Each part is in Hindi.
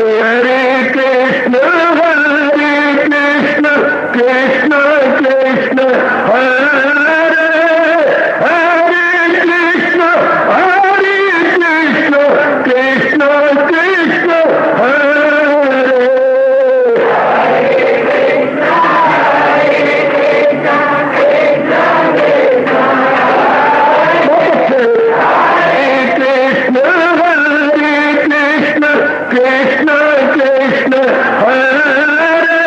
हरे कृष्ण कृष्ण कृष्ण हरे हरे कृष्ण कृष्ण कृष्ण हरे कृष्ण कृष्ण हरे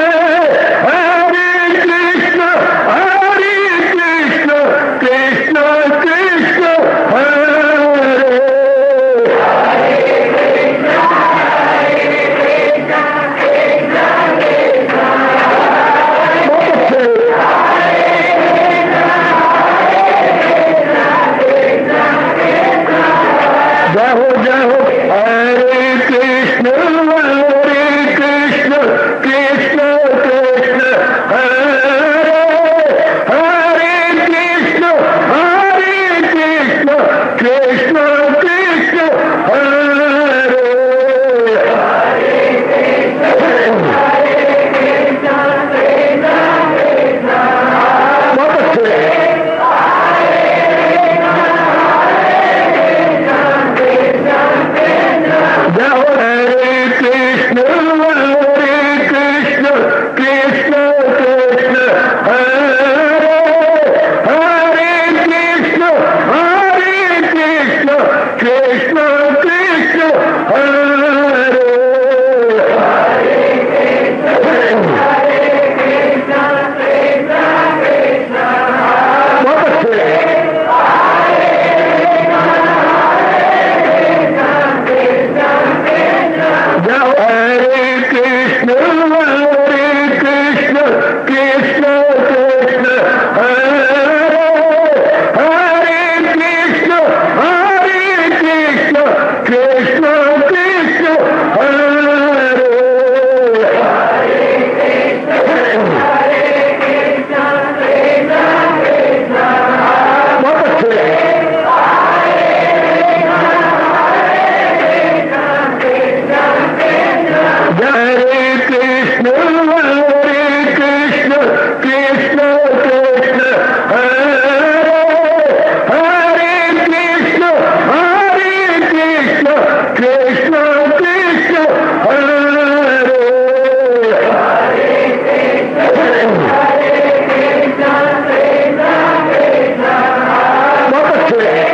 हरे कृष्ण कृष्ण कृष्ण हरे जय हो हरे कृष्ण कृष्ण कृष्ण हरे हरे कृष्ण कृष्ण कृष्ण हरे बहुत अच्छे जय हो हरे कृष्ण कृष्ण कृष्ण हरे हरे कृष्ण कृष्ण कृष्ण हरे बहुत अच्छे जय हो हरे कृष्ण कृष्ण कृष्ण हरे हरे कृष्ण कृष्ण कृष्ण हरे बहुत अच्छे हरे कृष्ण कृष्ण हरे हरे कृष्ण कृष्ण कृष्ण हरे बहुत अच्छे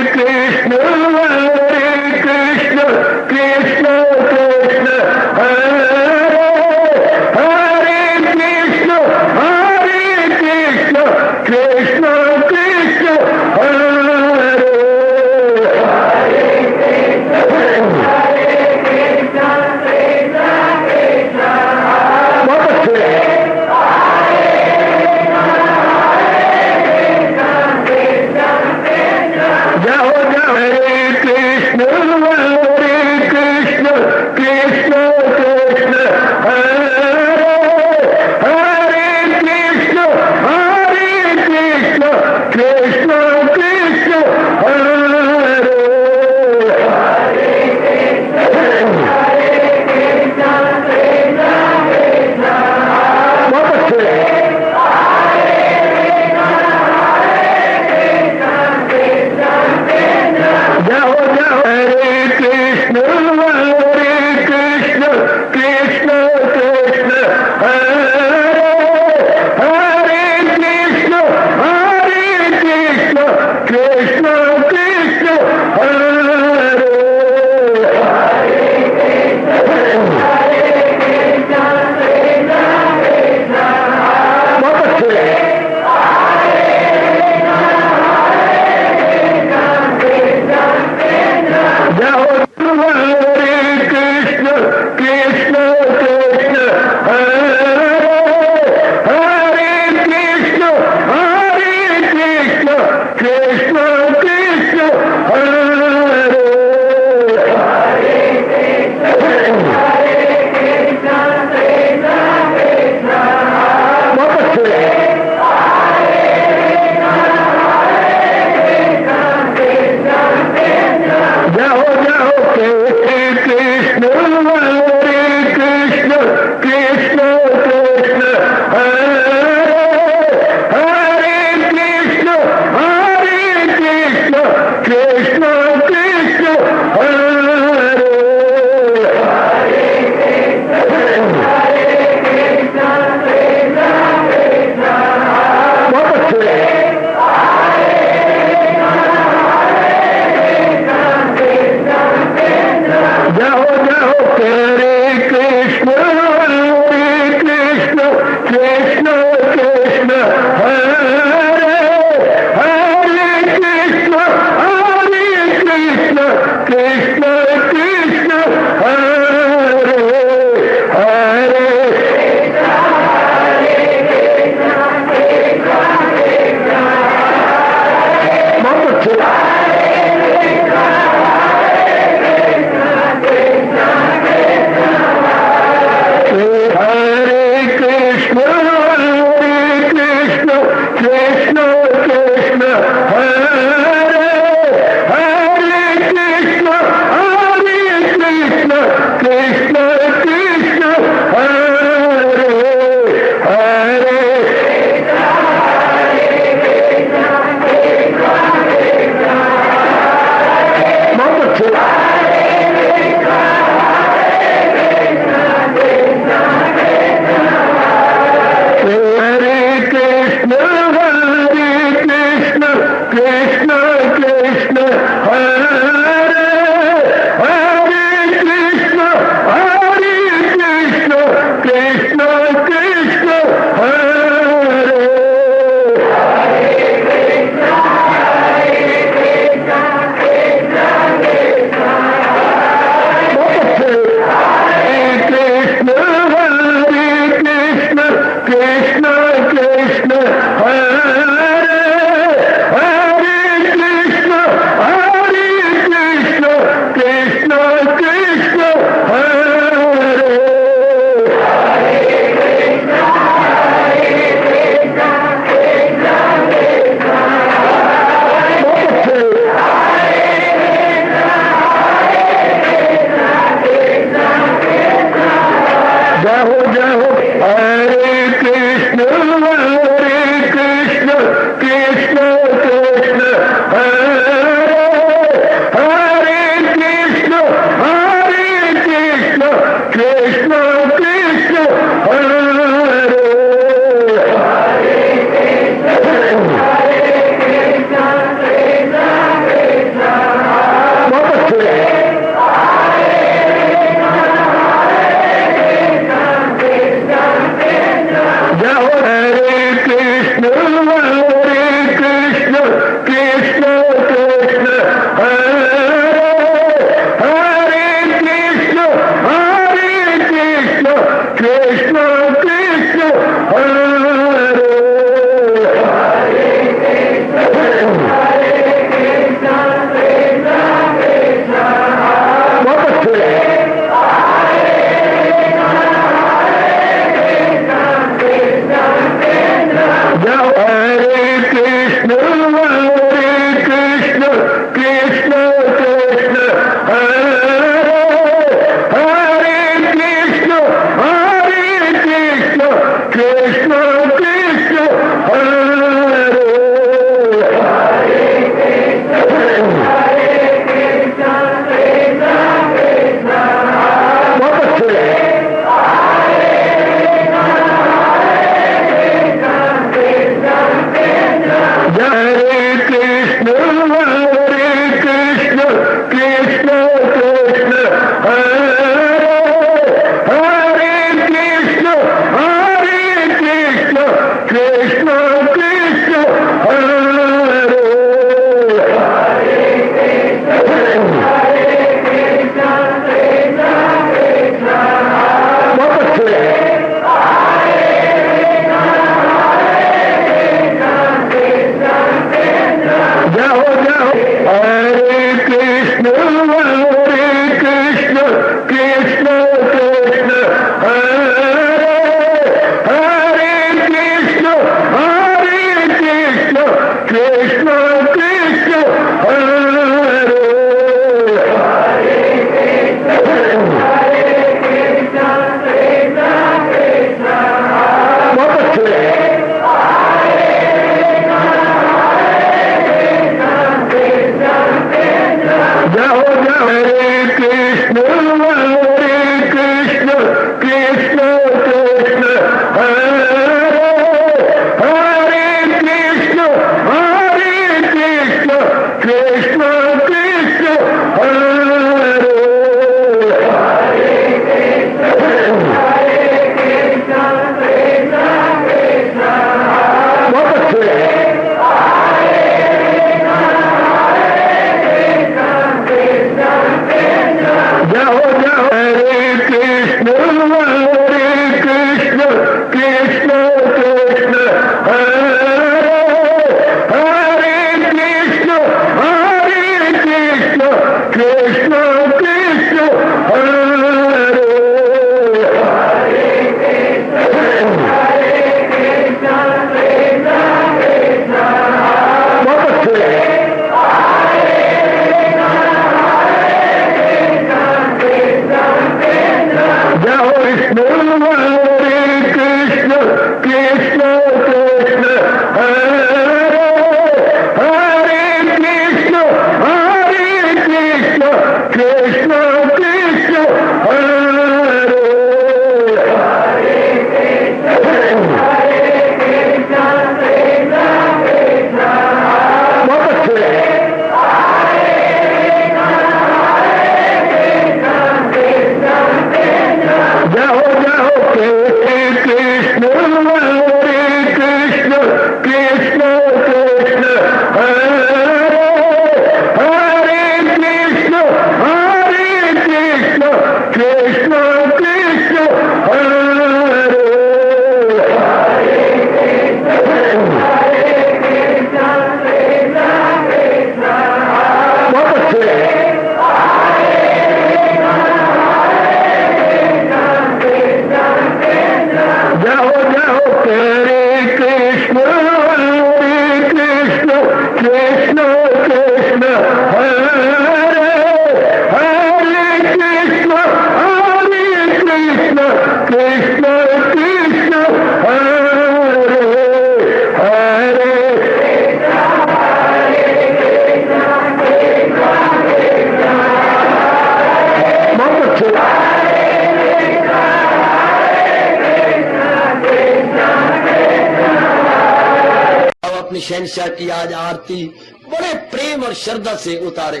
शहंशाह की आज आरती बड़े प्रेम और श्रद्धा से उतारे।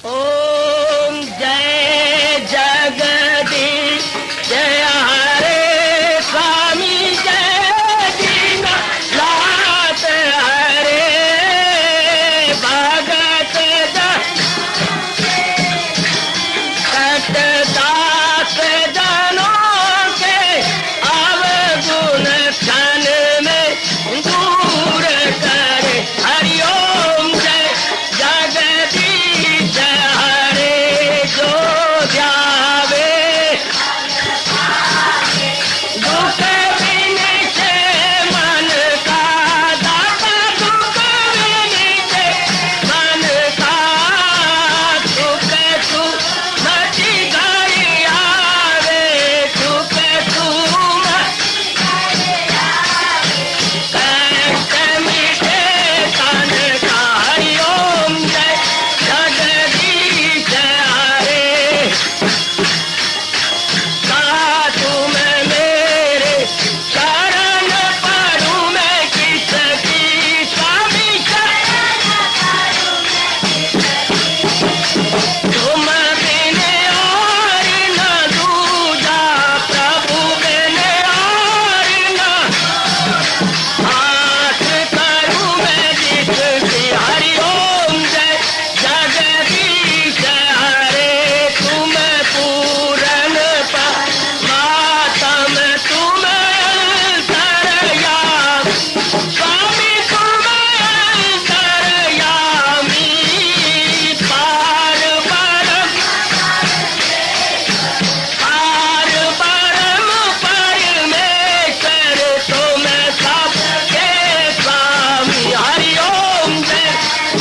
ओम जय जगदीश जय हरे स्वामी जय दीनानाथ हरे भगत दास जनों के अवगुण क्षण में दूर करे। हरिओम जय जगदीश हरे जो ध्यावे दुख विनिचे मन का दाता दुख विनिचे मन का सुख तू मची घड़ी आवे सुख तू कष्ट मिटे तन का। हरिओम जय जगदीश हरे तुम मेरे शरण पड़ूं मैं किसकी स्वामी तुम बिन और न दूजा प्रभु बिन और न हाथ करूं मैं जिसकी। हरिओम जय जगदीश हरे तुम पूरन मातम तुम अंतरयामी स्वामी तुम अंतरयामी पार परम परमेश्वर तुम सबके स्वामी। हरिओम जय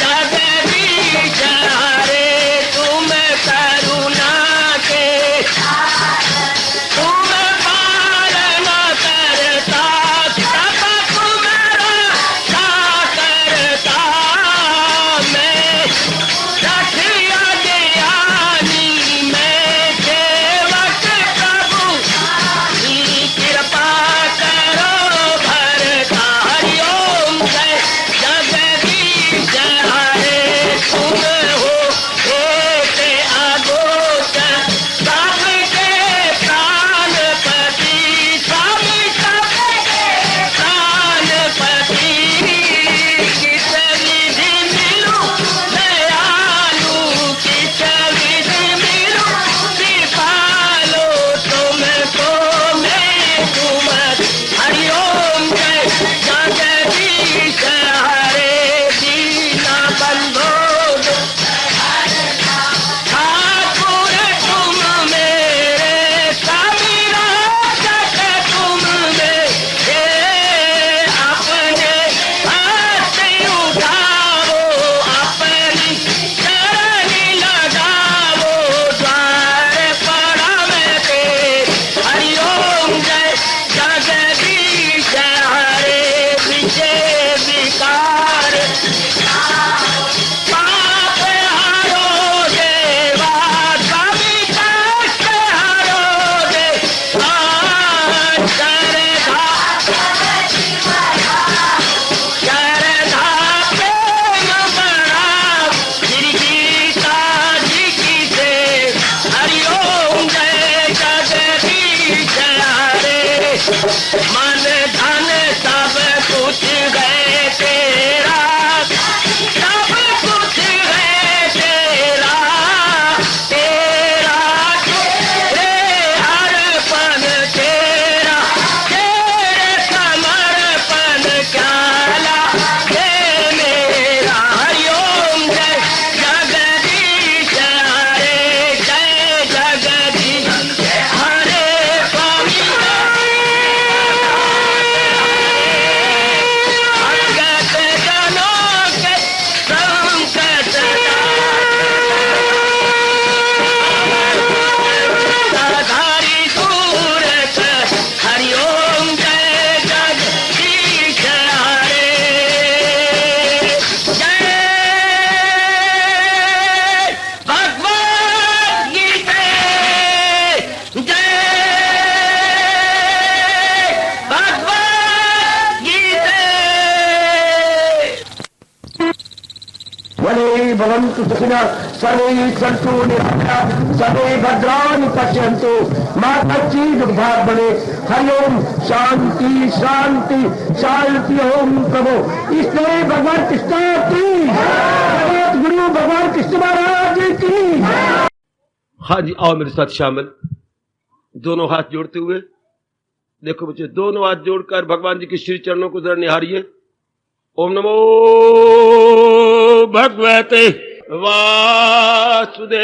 जगदीश हरे तुम करुणा के तुम पालन करता सब तुम रक्षा करता। मैं रखिया ज्ञानी मैं सेवक प्रभु की कृपा करो भरता। हरिओम जय जगदीश हरे तुम हो एक अगोचर सबके प्राणपति स्वामी सबके प्राणपति। किस विधि मिलूं दयालु किस विधि मिलूं कृपालु तुमको मैं तुम। हरिओम जय जगदीश हरे दीना बंधो ठाकुर तुम मेरे स्वामी रक्षक तुम मेरे अपने हाथ उठाओ अपनी चरणी लगाओ द्वार पड़ा मैं तेरे। हरिओम जय जगदीश हरे विजय विकार पाप हरो देवा स्वामी कष्ट हरो देवा श्रद्धा प्रेम बढ़ाओ श्री गीता जी की से। हरिओम जय जगदीश हरे मन धन सब कुछ है तेरा सब कुछ है तेरा तेरा तेरे अर्पण तेरा तेरे समर्पण क्या हे मेरा। हरिओम जय जगदीश हरे जय जगदीश हरे स्वामी भवन्तु सुखिनः सर्वे सन्तु निरामयाः सर्वे भद्राणि पश्यन्तु मा कश्चित् दुःखात् भवेत्। हरि ओम शांति शांति शांति। ओम प्रभु इसलिए भगवान कृष्ण की जगत गुरु भगवान कृष्ण महाराज की। हाँ जी, आओ मेरे साथ शामिल, दोनों हाथ जोड़ते हुए। देखो बच्चे, दोनों हाथ जोड़कर भगवान जी के श्री चरणों को जरा निहारिए। ओम नमो भगवते वासुदेव।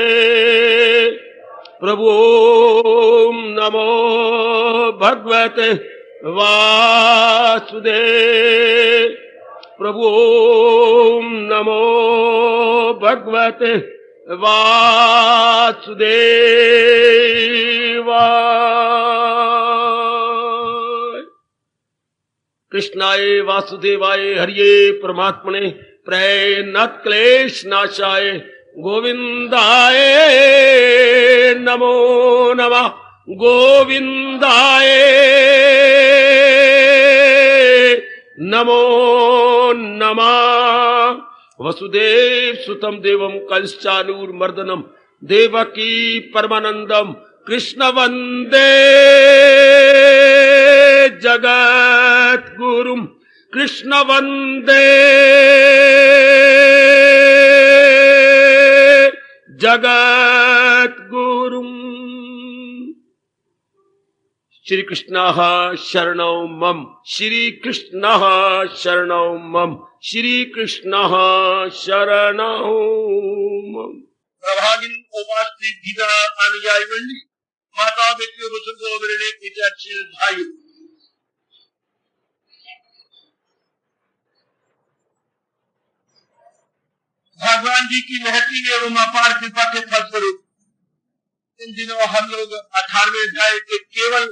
प्रभु ओम नमो भगवते वासुदेव। प्रभु ओम नमो भगवते वासुदेवाय। कृष्णाय वासुदेवाय हरिये परमात्मने प्रणत क्लेश नाशाय गोविंदाय नमो नमः। गोविंदाय नमो नमः। वसुदेव सुतम देवम कंसचानूरमर्दनम देवकी परमानंदम कृष्ण वंदे जगत गुरुम। कृष्ण वंदे जगत गुरुम। श्री कृष्ण शरणौ मम। श्री कृष्ण शरणौ मम। श्री कृष्ण शरणौ मम। प्रभागिन उपास्थित गीता अनुयायी मंडली, माता बेटियों बुजुर्गों मेरे विद्यार्थी भाई, भगवान जी की महती एवं अपार कृपा के फलस्वरूप इन दिनों हम लोग 18वें अध्याय के केवल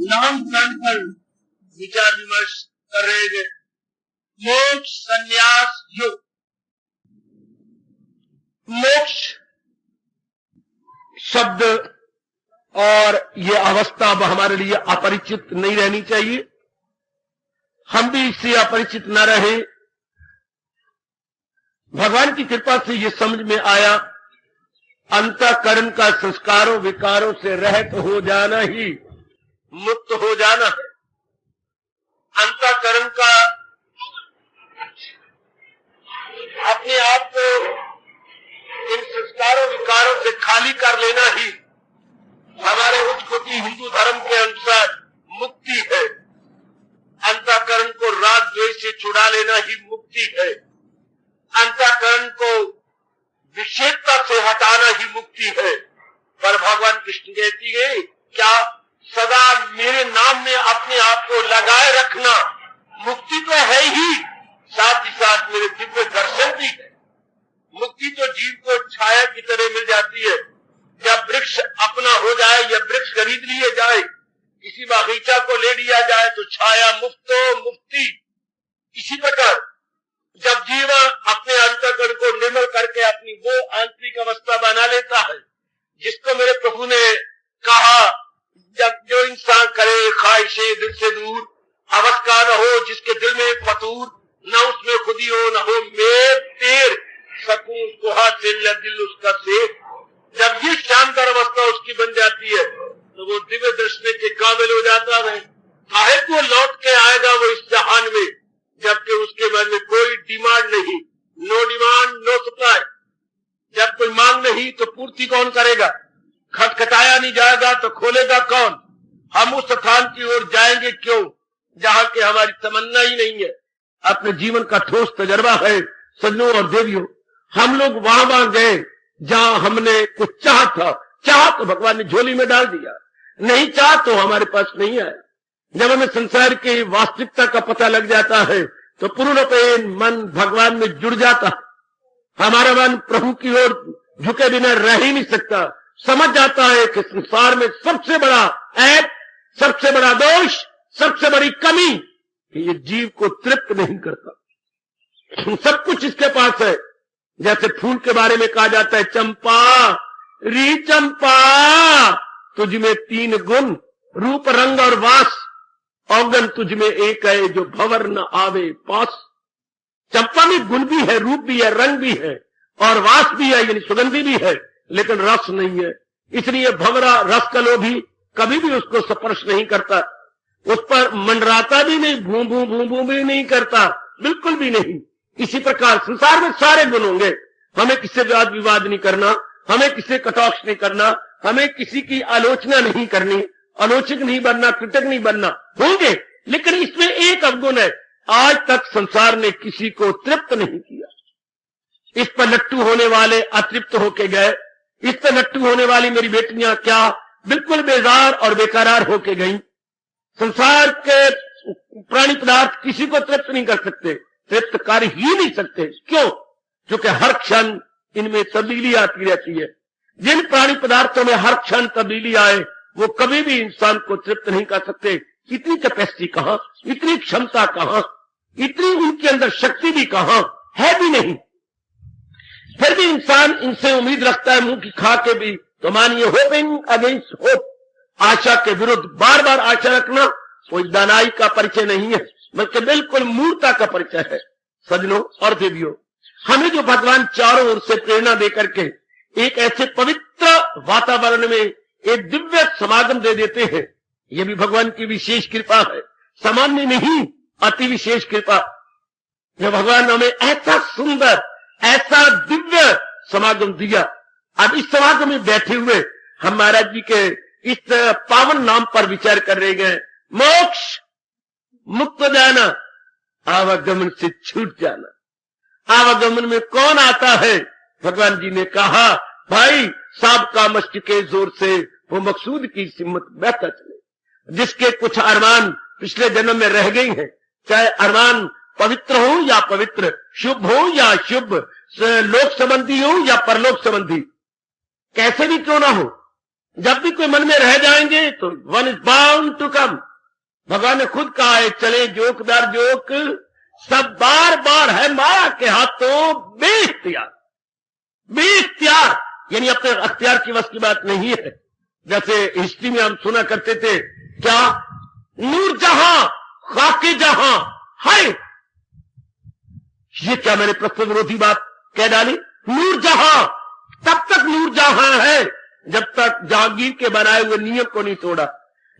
नामकरण पर विचार विमर्श कर रहे थे। मोक्ष संन्यास योग। मोक्ष शब्द और ये अवस्था हमारे लिए अपरिचित नहीं रहनी चाहिए। हम भी इससे अपरिचित न रहे। भगवान की कृपा से ये समझ में आया, अंतःकरण का संस्कारों विकारों से रहित हो जाना ही मुक्त हो जाना है। अंतःकरण का अपने आप को इन संस्कारों विकारों से खाली कर लेना ही हमारे उच्चकोटि हिंदू धर्म के अनुसार मुक्ति है। अंतःकरण को राग द्वेष से छुड़ा लेना ही मुक्ति है। अंतःकरण को विषेकता से हटाना ही मुक्ति है। पर भगवान कृष्ण कहती है, क्या सदा मेरे नाम में अपने आप को लगाए रखना मुक्ति तो है ही, साथ ही साथ मेरे दिव्य दर्शन भी है। मुक्ति तो जीव को छाया की तरह मिल जाती है। जब वृक्ष अपना हो जाए या वृक्ष खरीद लिए जाए, किसी बागीचा को ले लिया जाए तो छाया मुफ्तो मुक्ति। इसी प्रकार जब जीव अपने अंतःकरण को निर्मल करके अपनी वो आंतरिक अवस्था बना लेता है जिसको मेरे प्रभु ने कहा, जब जो इंसान करे ख्वाहिशे दिल से दूर, अवस्था न हो जिसके दिल में फतूर, न उसमें खुदी हो न हो मेर तेर, सकूं उसको हाथ से दिल उसका से। जब ये शानदार अवस्था उसकी बन जाती है तो वो दिव्य दर्शन के काबिल हो जाता है। काहे को लौट के आएगा वो इस जहान में, जबकि उसके मन में कोई डिमांड नहीं। No demand no supply. जब कोई मांग नहीं तो पूर्ति कौन करेगा? खटखटाया नहीं जाएगा तो खोलेगा कौन? हम उस स्थान की ओर जाएंगे क्यों जहाँ के हमारी तमन्ना ही नहीं है। अपने जीवन का ठोस तजर्बा है सज्जनों और देवियों। हम लोग वहां गए जहाँ हमने कुछ चाह था। चाह तो भगवान ने झोली में डाल दिया, नहीं चाह तो हमारे पास नहीं आया। जब हमें संसार की वास्तविकता का पता लग जाता है तो पूर्णतः मन भगवान में जुड़ जाता है। हमारा मन प्रभु की ओर झुके बिना रह ही नहीं सकता। समझ जाता है कि संसार में सबसे बड़ा ऐप, सबसे बड़ा दोष, सबसे बड़ी कमी कि ये जीव को तृप्त नहीं करता। सब कुछ इसके पास है। जैसे फूल के बारे में कहा जाता है, चंपा री चंपा तुझ में 3 गुण, रूप रंग और वास, औगन तुझ में एक है जो भंवर न आवे पास। चंपा में गुण भी है, रूप भी है, रंग भी है और वास भी है, यानी सुगंधी भी है, लेकिन रस नहीं है। इसलिए भंवरा रस का लोभी कभी भी उसको स्पर्श नहीं करता, उस पर मंडराता भी नहीं, भू भू भू भू भी नहीं करता, बिल्कुल भी नहीं। इसी प्रकार संसार में सारे गुण होंगे। हमें किससे वाद विवाद नहीं करना, हमें किससे कटाक्ष नहीं करना, हमें किसी की आलोचना नहीं करनी, आलोचक नहीं बनना, कृतज्ञ नहीं बनना, होंगे। लेकिन इसमें एक अवगुण है, आज तक संसार ने किसी को तृप्त नहीं किया। इस पर लट्टू होने वाले अतृप्त होके गए, इस पर लट्टू होने वाली मेरी बेटियां क्या बिल्कुल बेजार और बेकरार होके गई। संसार के प्राणी पदार्थ किसी को तृप्त नहीं कर सकते, तृप्त कर ही नहीं सकते। क्यों? क्योंकि हर क्षण इनमें तब्दीली आती रहती है। जिन प्राणी पदार्थों में हर क्षण तब्दीली आए वो कभी भी इंसान को तृप्त नहीं कर सकते। इतनी कैपेसिटी कहां, इतनी क्षमता कहां, इतनी उनके अंदर शक्ति भी कहां है भी नहीं। फिर भी इंसान इनसे उम्मीद रखता है, मुंह की खा के भी। तो मानिए होपिंग अगेंस्ट होप, आशा के विरुद्ध बार बार आशा रखना कोई दानाई का परिचय नहीं है, बल्कि बिल्कुल मूर्खता का परिचय है। सजनों और देवियों, हमें जो भगवान चारों ओर से प्रेरणा देकर के एक ऐसे पवित्र वातावरण में एक दिव्य समागम दे देते हैं, यह भी भगवान की विशेष कृपा है, सामान्य नहीं, अति विशेष कृपा। जो भगवान हमें ऐसा सुंदर, ऐसा दिव्य समागम दिया। अब इस समागम में बैठे हुए हम महाराज जी के इस पावन नाम पर विचार कर रहे हैं। मोक्ष, मुक्त जाना, आवागमन से छूट जाना। आवागमन में कौन आता है? भगवान जी ने कहा, भाई साहब का मस्त के जोर से वो मकसूद की सिमत बहता चले। जिसके कुछ अरमान पिछले जन्म में रह गई हैं, चाहे अरमान पवित्र हो या पवित्र, शुभ हो या शुभ, लोक संबंधी हो या परलोक संबंधी, कैसे भी क्यों ना हो, जब भी कोई मन में रह जाएंगे तो one is bound to come. भगवान ने खुद कहा है, चले जोक दर जोक, सब बार बार है माया के हाथों बेइख्तियार। बेइख्तियार यानी अपने अख्तियार की वश की बात नहीं है। जैसे हिस्ट्री में हम सुना करते थे, क्या नूर जहां खाके जहां है, ये क्या मैंने प्रश्न विरोधी बात कह डाली? नूर जहां, तब तक नूर जहां है जब तक जहांगीर के बनाए हुए नियम को नहीं तोड़ा।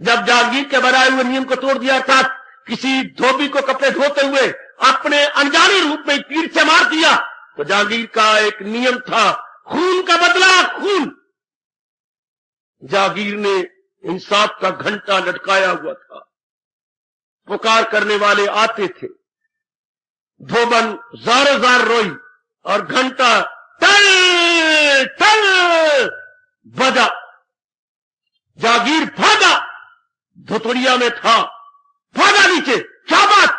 जब जहांगीर के बनाए हुए नियम को तोड़ दिया था, किसी धोबी को कपड़े धोते हुए अपने अनजाने रूप में तीर से मार दिया, तो जहांगीर का एक नियम था, खून का बदला खून। जहांगीर ने इंसाफ का घंटा लटकाया हुआ था, पुकार करने वाले आते थे, धोबन जार जार रोई और घंटा टल टल बजा। जहांगीर भागा, धुतुड़िया में था, भागा नीचे। क्या बात?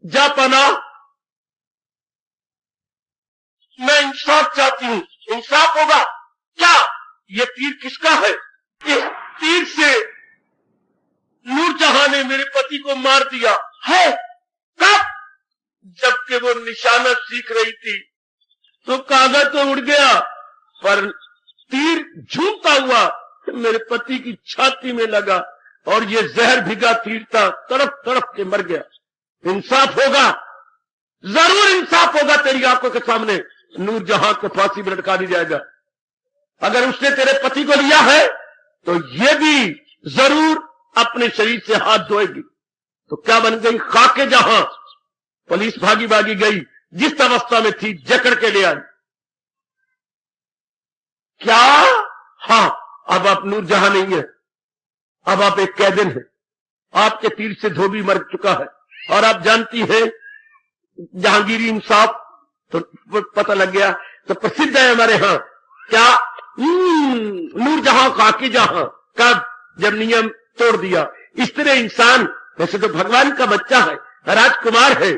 जा पना, मैं इंसाफ चाहती हूं। इंसाफ होगा क्या? ये तीर किसका है? इस तीर से नूरजहां ने मेरे पति को मार दिया है। कब? जबकि वो निशाना सीख रही थी, तो कागज तो उड़ गया, पर तीर झूमता हुआ मेरे पति की छाती में लगा और ये जहर भिगा तीर था, तड़प तड़प के मर गया। इंसाफ होगा, जरूर इंसाफ होगा। तेरी आंखों के सामने नूरजहां को फांसी में लटका दिया जाएगा। अगर उसने तेरे पति को लिया है तो ये भी जरूर अपने शरीर से हाथ धोएगी। तो क्या बन गई? खाके जहां। पुलिस भागी भागी गई, जिस अवस्था में थी जकड़ के ले आई। क्या? हां, अब आप नूरजहां नहीं है, अब आप एक कैदिन है। आपके तीर से धोबी मर चुका है और आप जानती है जहांगीरी इंसाफ। तो पता लग गया। तो प्रसिद्ध है हमारे यहां, क्या? नूरजहां खाके जहां। कब? जब नियम तोड़ दिया। इस तरह इंसान वैसे तो भगवान का बच्चा है, राजकुमार है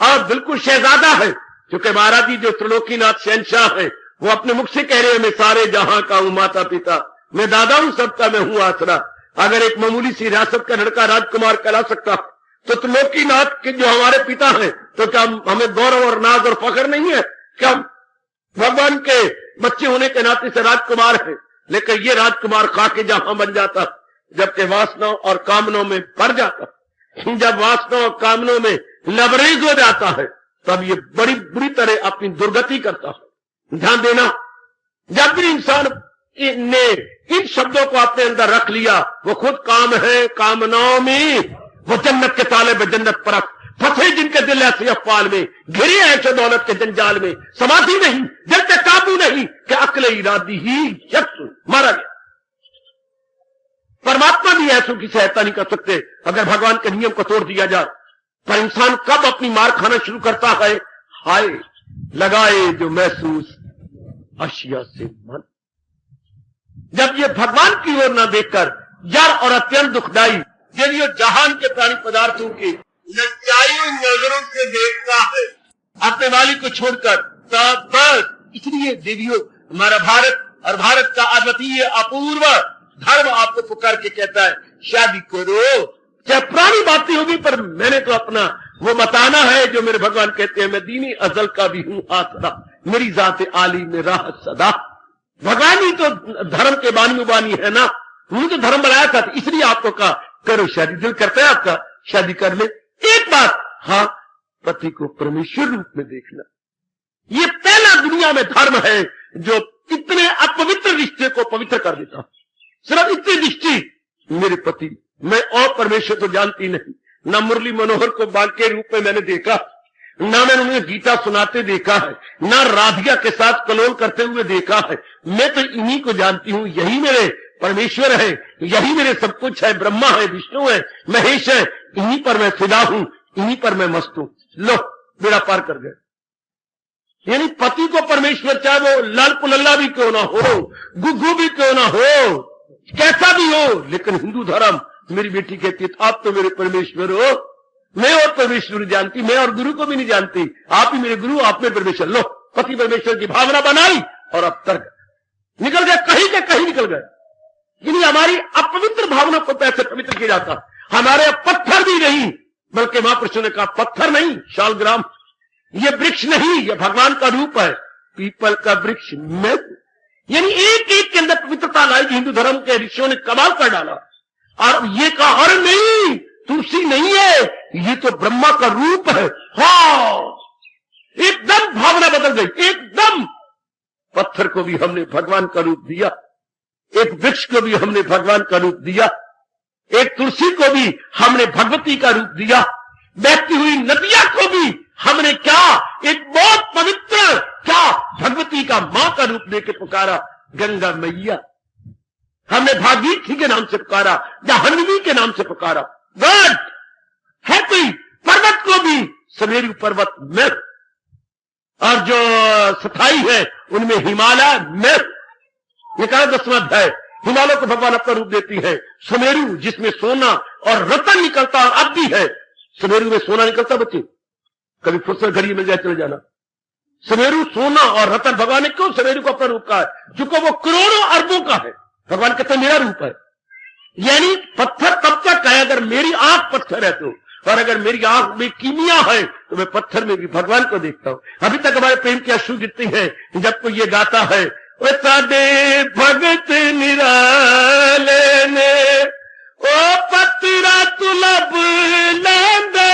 और बिल्कुल शहजादा है, क्योंकि महाराज जी जो त्रिलोकीनाथ शहनशाह है, वो अपने मुख से कह रहे हैं, मैं सारे जहां का हूं माता पिता, मैं दादा हूं सबका, मैं हूं आसरा। अगर एक मामूली सी रियासत का लड़का राजकुमार कहला सकता तो त्रिलोकीनाथ के जो हमारे पिता हैं, तो क्या हमें गौरव और नाज और फख्र नहीं है? क्या भगवान के बच्चे होने के नाते से राजकुमार है? लेकिन ये राजकुमार खाके जहां बन जाता, जबकि वासनाओं और कामनों में भर जाता। जब वासनाओं और कामनों में लबरेज हो जाता है, तब ये बड़ी बुरी तरह अपनी दुर्गति करता है। ध्यान देना, जब भी इंसान ने इन शब्दों को अपने अंदर रख लिया, वो खुद काम है कामनाओं में, वो जन्नत के ताले में जन्नत परख, फंसे जिनके दिल ऐसे अफवाल में, घिरे ऐसे दौलत के जंजाल में, समाधि नहीं, दिल पे काबू नहीं कि अक्ल इरादी ही यक्स मारा गया। परमात्मा भी ऐसों की सहायता नहीं कर सकते अगर भगवान के नियम को तोड़ दिया जाए। पर इंसान कब अपनी मार खाना शुरू करता है? हाय लगाए जो महसूस अशिया से मन, जब ये भगवान की ओर न देखकर जड़ और अत्यंत दुखदाई जब ये जहान के प्राणी पदार्थों की लज्जाई नजरों से देखता है अपने मालिक को छोड़कर, तब बस इसलिए देवियों हमारा भारत और भारत का अद्वितीय अपूर्व धर्म आपको पुकार के कहता है शादी करो। चाहे पुरानी बातें होगी पर मैंने तो अपना वो बताना है जो मेरे भगवान कहते हैं, मैं दीनी अजल का भी हूं आसरा, मेरी जाते आली में राह सदा। भगवान ही तो धर्म के बानी है ना, उन्होंने तो धर्म बनाया था, इसलिए आपको कहा करो शादी। दिल करता है आपका शादी कर ले। एक बात, हाँ, पति को परमेश्वर रूप में देखना, ये पहला दुनिया में धर्म है जो इतने अपवित्र रिश्ते को पवित्र कर देता। सिर्फ इतनी दृष्टि, मेरे पति, मैं और परमेश्वर तो जानती नहीं, ना मुरली मनोहर को बाल के रूप में मैंने देखा, ना मैंने उन्हें गीता सुनाते देखा है, ना राधिका के साथ कलोल करते हुए देखा है। मैं तो इन्हीं को जानती हूं, यही मेरे परमेश्वर है, यही मेरे सब कुछ है, ब्रह्मा है, विष्णु है, महेश है, इन्हीं पर मैं फिदा हूं, इन्हीं पर मैं मस्त हूं। लो बेड़ा पार कर गए। यानी पति को परमेश्वर, चाहे वो लाल पुलल्ला भी क्यों ना हो, गुग्गू भी क्यों ना हो, कैसा भी हो, लेकिन हिंदू धर्म, मेरी बेटी कहती है आप तो मेरे परमेश्वर हो, मैं और परमेश्वर जानती, मैं और गुरु को भी नहीं जानती, आप ही मेरे गुरु, आप मेरे परमेश्वर। लो पति परमेश्वर की भावना बनाई और अब तर्क निकल गए, कहीं के कहीं निकल गए। यानी हमारी अपवित्र भावना को कैसे पवित्र किया जाता। हमारे पत्थर भी नहीं, बल्कि महापुरुषों ने कहा पत्थर नहीं शालग्राम, ये वृक्ष नहीं, ये भगवान का रूप है, पीपल का वृक्ष में। यानी एक एक के अंदर पवित्रता लाई, हिंदू धर्म के ऋषियों ने कमाल कर डाला। और ये कहा अरे नहीं तुलसी नहीं है, ये तो ब्रह्मा का रूप है। हाँ, एकदम भावना बदल गई, एकदम। पत्थर को भी हमने भगवान का रूप दिया, एक वृक्ष को भी हमने भगवान का रूप दिया, एक तुलसी को भी हमने भगवती का रूप दिया, बहती हुई नदियां को भी हमने क्या एक बहुत पवित्र क्या भगवती का मां का रूप देके पुकारा, गंगा मैया। हमने भागीरथी के नाम से पुकारा, जाह्नवी के नाम से पुकारा। गॉड है कोई पर्वत को भी समेरु पर्वत में, और जो स्थाई है उनमें हिमालय में। ये कहा 10वां अध्याय, हिमालय को भगवान अपना रूप देती है। समेरु जिसमें सोना और रतन निकलता, और अब भी है समेरु में सोना निकलता। बच्चे कभी फुर्सत घड़ी मिल जाए चले जाना। समेरु सोना और रतन, भगवान ने क्यों समेरु को अपना रूप कहा है? क्योंकि वो करोड़ों अरबों का है। भगवान कहते हैं मेरा रूप है। यानी पत्थर तब तक है अगर मेरी आंख पत्थर है तो, और अगर मेरी आंख में कीमिया है तो मैं पत्थर में भी भगवान को देखता हूं। अभी तक हमारे प्रेम की अश्रु गिरती है जब कोई ये गाता है, ओ साडे भगत निराले ने ओ पत्रा तुलब लेंदे,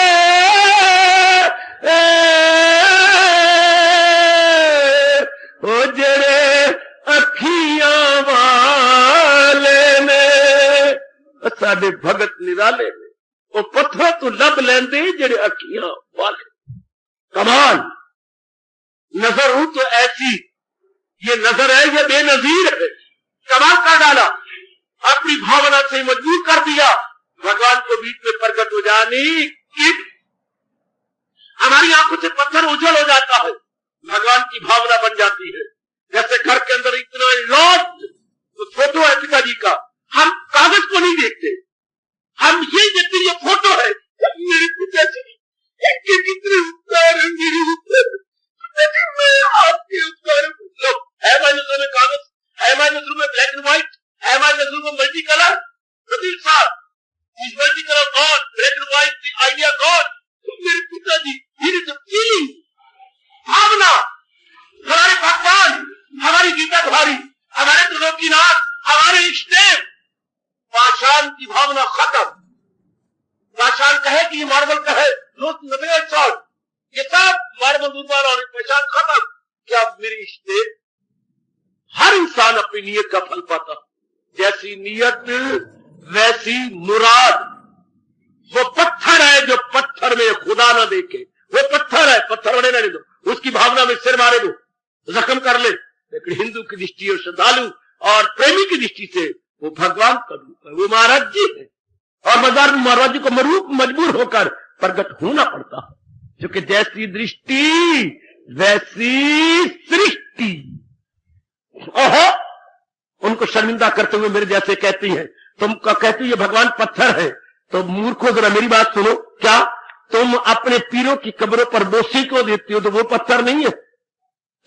ओ जड़े अखियां वाले ने, साडे भगत निराले ने वो पत्थर तो लब लेंदे जड़े अखियां वाले। कमाल नजर हूं तो ऐसी, ये नजर है, ये बेनजीर है। कमाल कर डाला, अपनी भावना से मजबूर कर दिया भगवान को बीच में प्रकट हो जाने की। हमारी आंखों से पत्थर उजल हो जाता है, भगवान की भावना बन जाती है। जैसे घर के अंदर इतना लॉस्ट तो फोटो है पिताजी का, हम कागज को नहीं देखते, हम ये देखते ये फोटो है मेरे पिताजी, इनके कितने उपकार हैं मेरे ऊपर, मैं आपके उपकार। लो है हमारे नजर में कागज, है हमारे नजर में ब्लैक एंड व्हाइट, है हमारे नजर में मल्टी कलर। प्रदीप साहब इस multi colour gone, black and white idea gone. मेरे पिताजी ये फीलिंग, भावना, हमारे भगवान, हमारी गीता धारी, हमारे त्रिलोकीनाथ, हमारे इष्टदेव, पाषाण की भावना खत्म। पाषाण कहे कि ये मार्बल कहे, ये सब मार्बल रूपाल और पाषाण खत्म। क्या मेरे इश्ते, हर इंसान अपनी नीयत का फल पाता। जैसी नीयत वैसी मुराद। वो पत्थर है जो पत्थर में खुदा ना देखे, वो पत्थर है, पत्थर बने रहने दो, उसकी भावना में सिर मारे दो, जख्म कर ले, लेकिन हिंदू की दृष्टि और श्रद्धालु और प्रेमी की दृष्टि से वो भगवान का रूप है, वो महाराज जी है। और महाराज जी को मजबूर होकर प्रकट होना पड़ता है, क्योंकि जैसी दृष्टि वैसी सृष्टि। ओहो, उनको शर्मिंदा करते हुए मेरे जैसे कहती है, तुम कहती है भगवान पत्थर है, तो मूर्खों जरा मेरी बात सुनो, क्या तुम अपने पीरों की कब्रों पर बोसे क्यों देती हो? तो वो पत्थर नहीं है।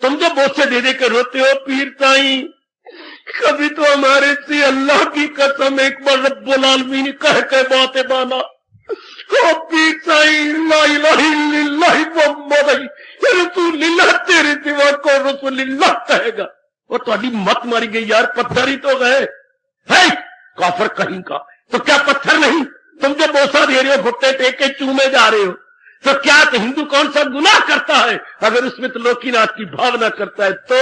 तुम जो बोसे दे दे के रोते हो, पीर ताई कभी तो हमारे से अल्लाह की कसम एक बार रब्बुल आलमीन कह के बातें बाना, पीर ताई ला इलाहा इल्लल्लाह मुहम्मद रसूलुल्लाह, तेरे सिवा को रसूलुल्लाह कहेगा। वो तुम्हारी मत मारी गई यार, पत्थर ही तो गए है, काफर कहीं का। तो क्या पत्थर नहीं? तुम जो बोसा दे रहे हो, घुट्टे टेक के चूमे जा रहे हो, तो क्या तो हिंदू कौन सा गुनाह करता है अगर उसमें तो लोकीनाथ की भावना करता है? तो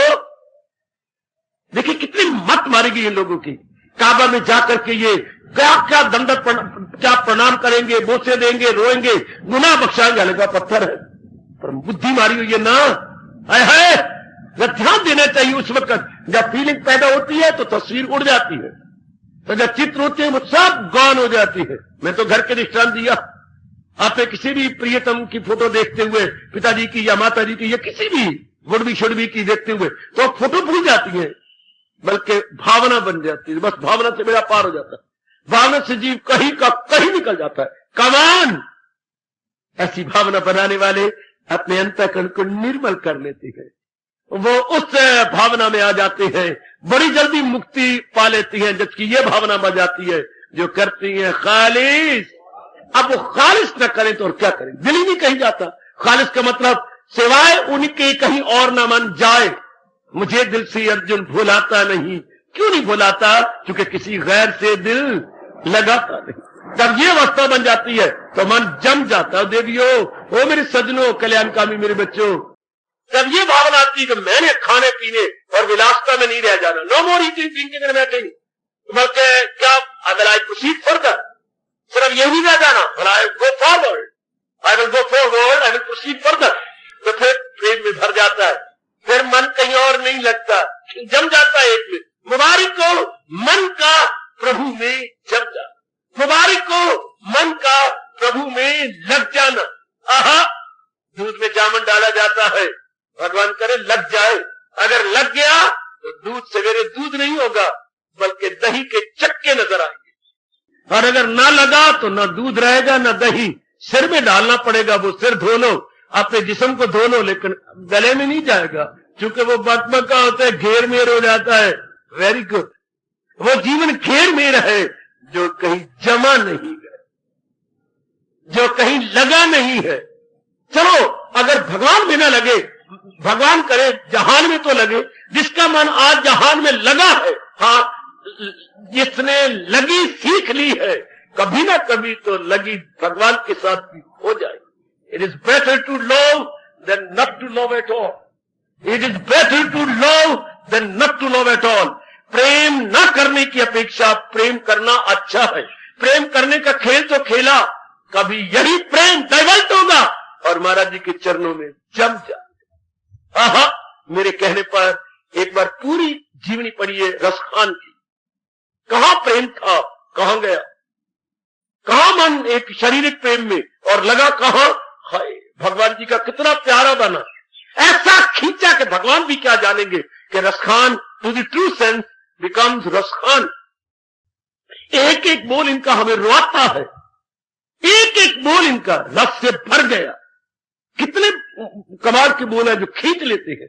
देखिए कितनी मत मारी गई इन लोगों की। काबा में जाकर के ये क्या क्या दंडक क्या प्रणाम करेंगे, बोसे देंगे, रोएंगे, गुनाह बख्शाएंगे, लगा पत्थर है। पर बुद्धि मारी हुई है ना, है ध्यान देना चाहिए। उस वक्त जब फीलिंग पैदा होती है तो तस्वीर उड़ जाती है, तो जब चित्र होते हैं वो सब गौन हो जाती है। मैं तो घर के दृष्टांत दिया, आपने किसी भी प्रियतम की फोटो देखते हुए, पिताजी की या माता जी की या किसी भी गुड़बी शुड़बी की देखते हुए, तो फोटो भूल जाती है, बल्कि भावना बन जाती है। बस भावना से मेरा पार हो जाता है, भावना से जीव कहीं का कहीं निकल जाता है। कमान ऐसी भावना बनाने वाले अपने अंतःकरण को निर्मल कर लेते हैं, वो उस भावना में आ जाते हैं, बड़ी जल्दी मुक्ति पा लेती हैं, जबकि ये भावना बन जाती है जो करती है खालिस। अब वो खालिस न करें तो और क्या करें, दिल ही नहीं कहीं जाता। खालिस का मतलब सिवाय उनके कहीं और ना मन जाए। मुझे दिल से अर्जुन भुलाता नहीं। क्यों नहीं भुलाता? क्योंकि किसी गैर से दिल लगाता नहीं। जब ये अवस्था बन जाती है तो मन जम जाता है। देवियों, ओ मेरे सजनों, कल्याणकामी मेरे बच्चों, जब ये भावना आती है कि मैंने खाने पीने और विलासता में नहीं रह जाना, no more eating drinking and batting, बल्कि क्या अगर आई प्रोसीड फर्दर, सिर्फ ये नहीं रह जाना, I go forward, I will go forward, I will proceed further, तो फिर प्रेम में भर जाता है, फिर मन कहीं और नहीं लगता, जम जाता है एक में। मुबारक को मन का प्रभु में जम जाना, मुबारक को मन का प्रभु में लग जाना। आहा, दूध में जामुन डाला जाता है, भगवान करे लग जाए। अगर लग गया तो दूध सवेरे दूध नहीं होगा, बल्कि दही के चक्के नजर आएंगे। और अगर ना लगा तो ना दूध रहेगा ना दही, सिर में डालना पड़ेगा। वो सिर धो लो, अपने जिस्म को धो लो, लेकिन गले में नहीं जाएगा, क्योंकि वो बकबका होता है, घेर मेर हो जाता है। वेरी गुड, वो जीवन घेर मेर है जो कहीं जमा नहीं है, जो कहीं लगा नहीं है। चलो, अगर भगवान में ना लगे, भगवान करे जहान में तो लगे। जिसका मन आज जहान में लगा है, हाँ, जिसने लगी सीख ली है, कभी ना कभी तो लगी भगवान के साथ भी हो जाए। It is better to love than not to love at all. It is better to love than not to love at all. प्रेम न करने की अपेक्षा प्रेम करना अच्छा है। प्रेम करने का खेल तो खेला, कभी यही प्रेम डाइवर्ट होगा और महाराज जी के चरणों में जम जाए। आहा, मेरे कहने पर एक बार पूरी जीवनी पढ़िए रसखान की। कहां प्रेम था, कहां गया, कहां मन एक शारीरिक प्रेम में और लगा कहां। हाय, भगवान जी का कितना प्यारा बना, ऐसा खींचा कि भगवान भी क्या जानेंगे कि Raskhan to the true sense becomes Raskhan. एक एक बोल इनका हमें रुआता है, एक एक बोल इनका रस से भर गया। कितने कमाल के बोल है जो खींच लेते हैं।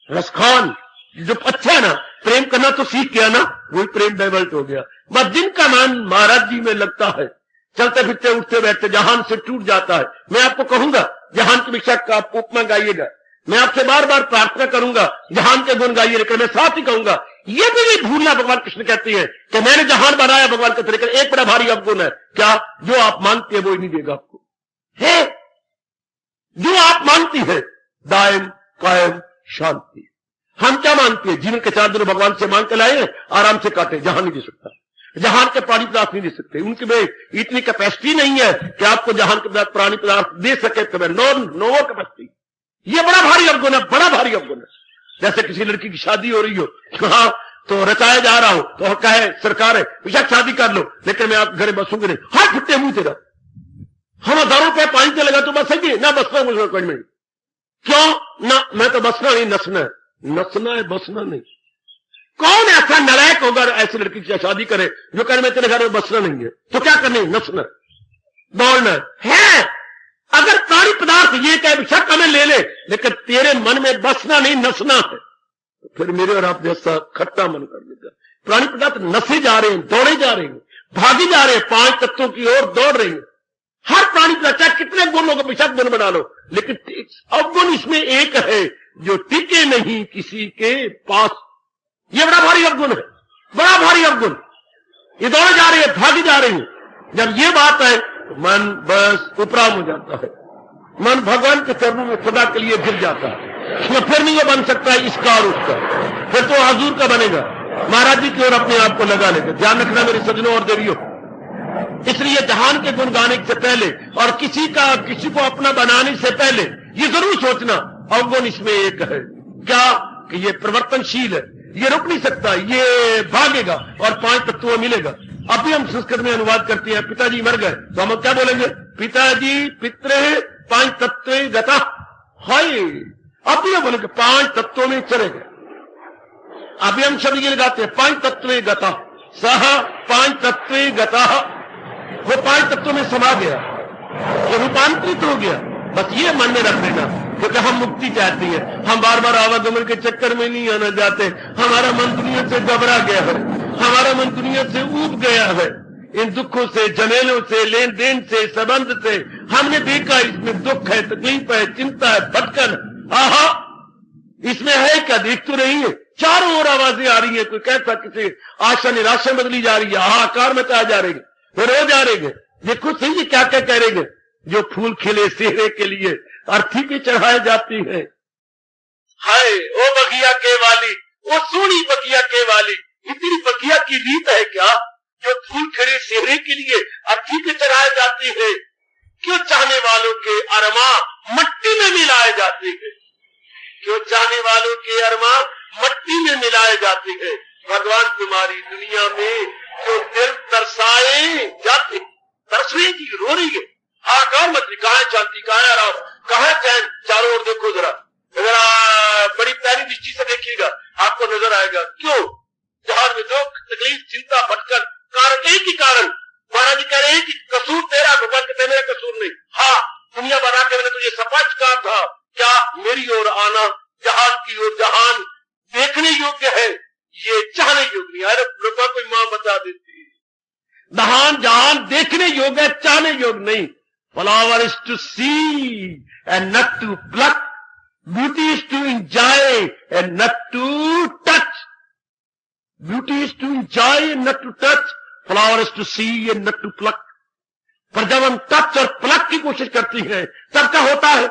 रसखान जो अच्छा है ना, प्रेम करना तो सीख गया ना, वही प्रेम डाइवर्ट हो गया। बस जिनका मन महाराज जी में लगता है, चलते फिरते उठते बैठते जहान से टूट जाता है। मैं आपको कहूंगा जहान की भिक्षा का उपमा गाइएगा। मैं आपसे बार बार प्रार्थना करूंगा जहान के गुण गाइए, लेकिन मैं साथ ही कहूंगा ये भी नहीं भूलना, भगवान कृष्ण कहते हैं कि मैंने जहान बनाया भगवान का तरीका। एक बड़ा भारी अवगुण है, क्या? जो आप मांगते हैं वो ही नहीं देगा आपको। है जो आप मानती है, दायम कायम शांति। हम क्या मानते हैं? जीवन के 4 दिन भगवान से मांग के लाए हैं, आराम से काटे, जहां नहीं दे सकता, जहान के प्राणी पदार्थ नहीं दे सकते, उनके में इतनी कैपेसिटी नहीं है कि आपको जहान के प्राणी पदार्थ दे सके। तो नो कैपेसिटी। ये बड़ा भारी अवगुण है, बड़ा भारी अवगुण है। जैसे किसी लड़की की शादी हो रही हो, हाँ तो रचाया जा रहा हो, तो कहे सरकार है बेशक शादी कर लो, लेकिन मैं आप घर बसूंगी नहीं। हाथ फुट्टे मुंह तेरा, हम हजारों रुपए पानी से लगा तो बसेंगे ना, बसना मुझे कोई नहीं। क्यों ना? मैं तो बसना नहीं, नसना है। नसना है, बसना नहीं। कौन ऐसा नालायक होगा ऐसी लड़की की शादी करे जो कहे मैं तेरे घर में बसना नहीं है? तो क्या करना है? नसना, दौड़ना है। अगर प्राणी पदार्थ ये कहे बेशक हमें ले ले, लेकिन तेरे मन में बसना नहीं, नसना है, तो फिर मेरे और आप जैसा खट्टा मन कर देगा। प्राणी पदार्थ नसे जा रहे हैं, दौड़े जा रहे हैं, भागे जा रहे हैं, 5 तत्वों की ओर दौड़ रहे हैं। हर प्राणी पदार्थ चाहे कितने गुण होगा, बेशक गुण बना लो, लेकिन अवगुण इसमें एक है जो टिके नहीं किसी के पास। ये बड़ा भारी अवगुण है, बड़ा भारी अवगुण। ये दौड़े जा रहे हैं, भागे जा रहे हैं। जब ये बात है तो मन बस उपराम हो जाता है, मन भगवान के चरणों में सदा के लिए गिर जाता है। फिर नहीं वो बन सकता है इसका और उसका, फिर तो हजूर का बनेगा, महाराज जी की ओर अपने आप को लगा लेगा। ध्यान रखना मेरे सजनों और देवियों, इसलिए जहान के गुण गाने से पहले और किसी को अपना बनाने से पहले ये जरूर सोचना अवगुण इसमें एक है। क्या? कि ये परिवर्तनशील है, ये रुक नहीं सकता, ये भागेगा और 5 तत्वों मिलेगा। अभी हम संस्कृत में अनुवाद करते हैं, पिताजी मर गए तो हम क्या बोलेंगे? पिताजी पितृ 5 तत्व गता। हाय, अभी हम बोलेंगे 5 तत्वों में चले गए। अभी हम शब्द ये लगाते हैं 5 तत्व गता, सह 5 तत्व गता। वो 5 तत्वों में समा गया, वो रूपांतरित हो गया। बस ये मन में रख देना, क्योंकि हम मुक्ति चाहती है। हम बार बार आवागमन के चक्कर में नहीं आना चाहते। हमारा मन दुनिया से घबरा गया है, हमारा मन दुनिया से ऊब गया है, इन दुखों से, झमेलों से, लेन देन से, संबंध से। हमने देखा इसमें दुख है, तकलीफ है, चिंता है, भटकन। आहा, इसमें है क्या? देख तो रही है, चारों ओर आवाजें आ रही है। कोई कहता किसी आशा निराशा बदली जा रही है, हाहाकार में कहा जा रही है, रो जा रहे हैं। देखो सही क्या क्या कह रहे हैं, जो फूल खिले सेहरे के लिए अर्थी पे चढ़ाए जाती है। हाय ओ बगिया के वाली, ओ सोनी बगिया के वाली, इतनी बगिया की रीत है क्या जो फूल खिले सेहरे के लिए अर्थी पे चढ़ाए जाती है? क्यों चाहने वालों के अरमा मट्टी में मिलाए जाते हैं? क्यों चाहने वालों के अरमा मट्टी में मिलाए जाते हैं? भगवान तुम्हारी दुनिया में जो दिल तरसाए जाते, तरस रही की, रो रही है, हाहाकार मत, कहाँ है शांति, कहाँ है आराम, कहाँ है चैन? चारों ओर देखो जरा बड़ी प्यारी दृष्टि से देखिएगा, आपको नजर आएगा। क्यों? जहां में दुख, तकलीफ, चिंता, भटकन, कारण एक ही कारण। महाराज जी कह रहे हैं कि कसूर तेरा, भगवान कहते हैं मेरा कसूर नहीं। हाँ, दुनिया बना के मैंने तुझे सपाच कहा था, क्या मेरी ओर आना, जहान की ओर, जहान देखने योग्य है, ये चाहने योग्य नहीं। अरे लोगों कोई मां बता देती, जहान देखने योग्य है, चाहने योग्य नहीं। Flower is to see and not to pluck. Beauty is to enjoy and not to touch. Beauty is to enjoy and not to touch. Flower is to see and not to pluck. पर जब हम टच और प्लक की कोशिश करती हैं, तब क्या होता है?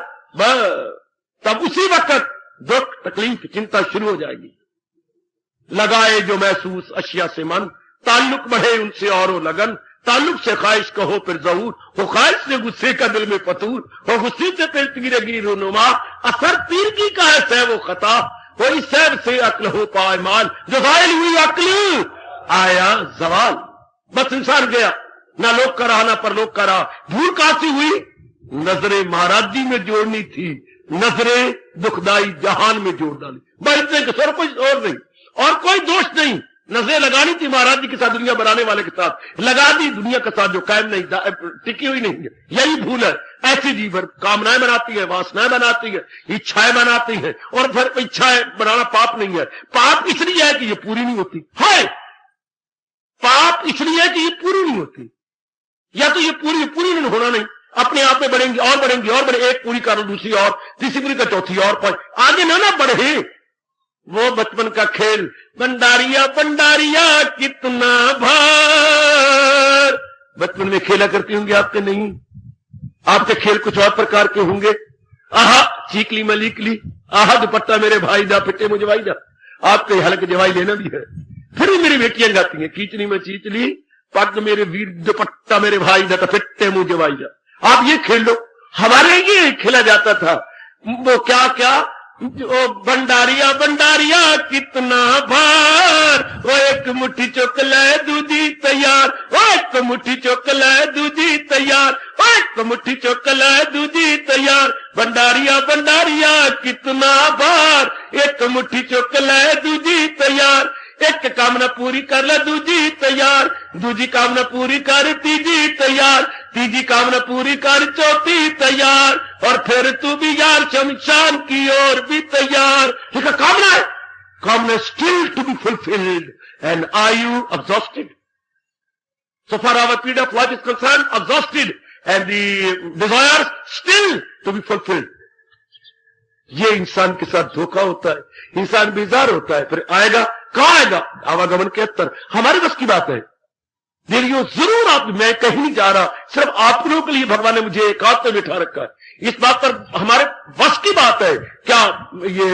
तब उसी वक्त दुख, तकलीफ, चिंता शुरू हो जाएगी। लगाए जो महसूस अशिया से मन, ताल्लुक बढ़े उनसे और हो लगन, ताल्लुक से ख्वाहिश कहो फिर जहूर, हो ख्वाहिश से गुस्से का दिल में फतूर, हो गुस्से से फिर तीरगी रूनुमा, असर तीर की का है सह वो खता, हो इस सैब से अक्ल हो पायमाल, जो घायल हुई अक्ल आया जवाल। बस इंसान गया, ना लोग का रहा ना परलोक का रहा। भूल कहां से हुई? नजरे महाराज जी में जोड़नी थी, नजरे दुखदाई जहान में जोड़ डाली। बल्कि सर कोई और नहीं, और कोई दोष नहीं। नजरें लगानी थी महाराज जी के साथ, दुनिया बनाने वाले के साथ, लगा दी दुनिया के साथ जो कायम नहीं, टिकी हुई नहीं है। यही भूल है। ऐसी जीवन कामनाएं बनाती है, वासनाएं बनाती है, इच्छाएं बनाती है, और फिर इच्छाएं बनाना पाप नहीं है। पाप इसलिए है कि ये पूरी नहीं होती है, पाप इसलिए है कि ये पूरी नहीं होती, या तो ये पूरी नहीं होना नहीं, अपने आप में बढ़ेंगी और बढ़ेंगी और बढ़े, एक पूरी करो दूसरी और, तीसरी पूरी का चौथी और, आगे ना बढ़े। वो बचपन का खेल, बंडारिया बंडारिया कितना भार, बचपन में खेला करती होंगे आपके? नहीं, आपके खेल कुछ और प्रकार के होंगे। आहा चीकली मलीकली, आहा दुपट्टा मेरे भाई दा, पिट्टे मुझे भाई दा, आपके हल्के जवाई लेना भी है। फिर भी मेरी बेटियां गाती हैं, कीचनी में चीचली, पग मेरे वीर, दुपट्टा मेरे भाई दा, पिट्टे मुझे भाई दा। आप ये खेल लो। हमारे ये खेला जाता था वो क्या क्या, ओ भंडारिया भंडारिया कितना भार, वो एक मुट्ठी चुक ले दूजी तैयार, वो एक मुट्ठी चुक ले दूजी तैयार, वो एक मुट्ठी चुक ले दूजी तैयार, भंडारिया भंडारिया कितना भार, एक मुट्ठी चुक ले दूजी तैयार, एक कामना पूरी कर ले दूजी तैयार, दूजी कामना पूरी कर तीजी तैयार, तीजी कामना पूरी कर चौथी तैयार, और फिर तू भी यार शमशान की ओर भी तैयार। ठीक है, कामना है, कामना still to be fulfilled, and are you exhausted? So far our period of life is concerned, exhausted, and the desires still to be fulfilled. ये इंसान के साथ धोखा होता है, इंसान बेजार होता है, फिर आएगा, कहां आएगा? आवागमन के अंतर। हमारे बस की बात है, देरियो जरूर आप, मैं कहीं नहीं जा रहा, सिर्फ आप लोगों के लिए भगवान ने मुझे एकांत में बिठा रखा है। इस बात पर हमारे बस की बात है क्या ये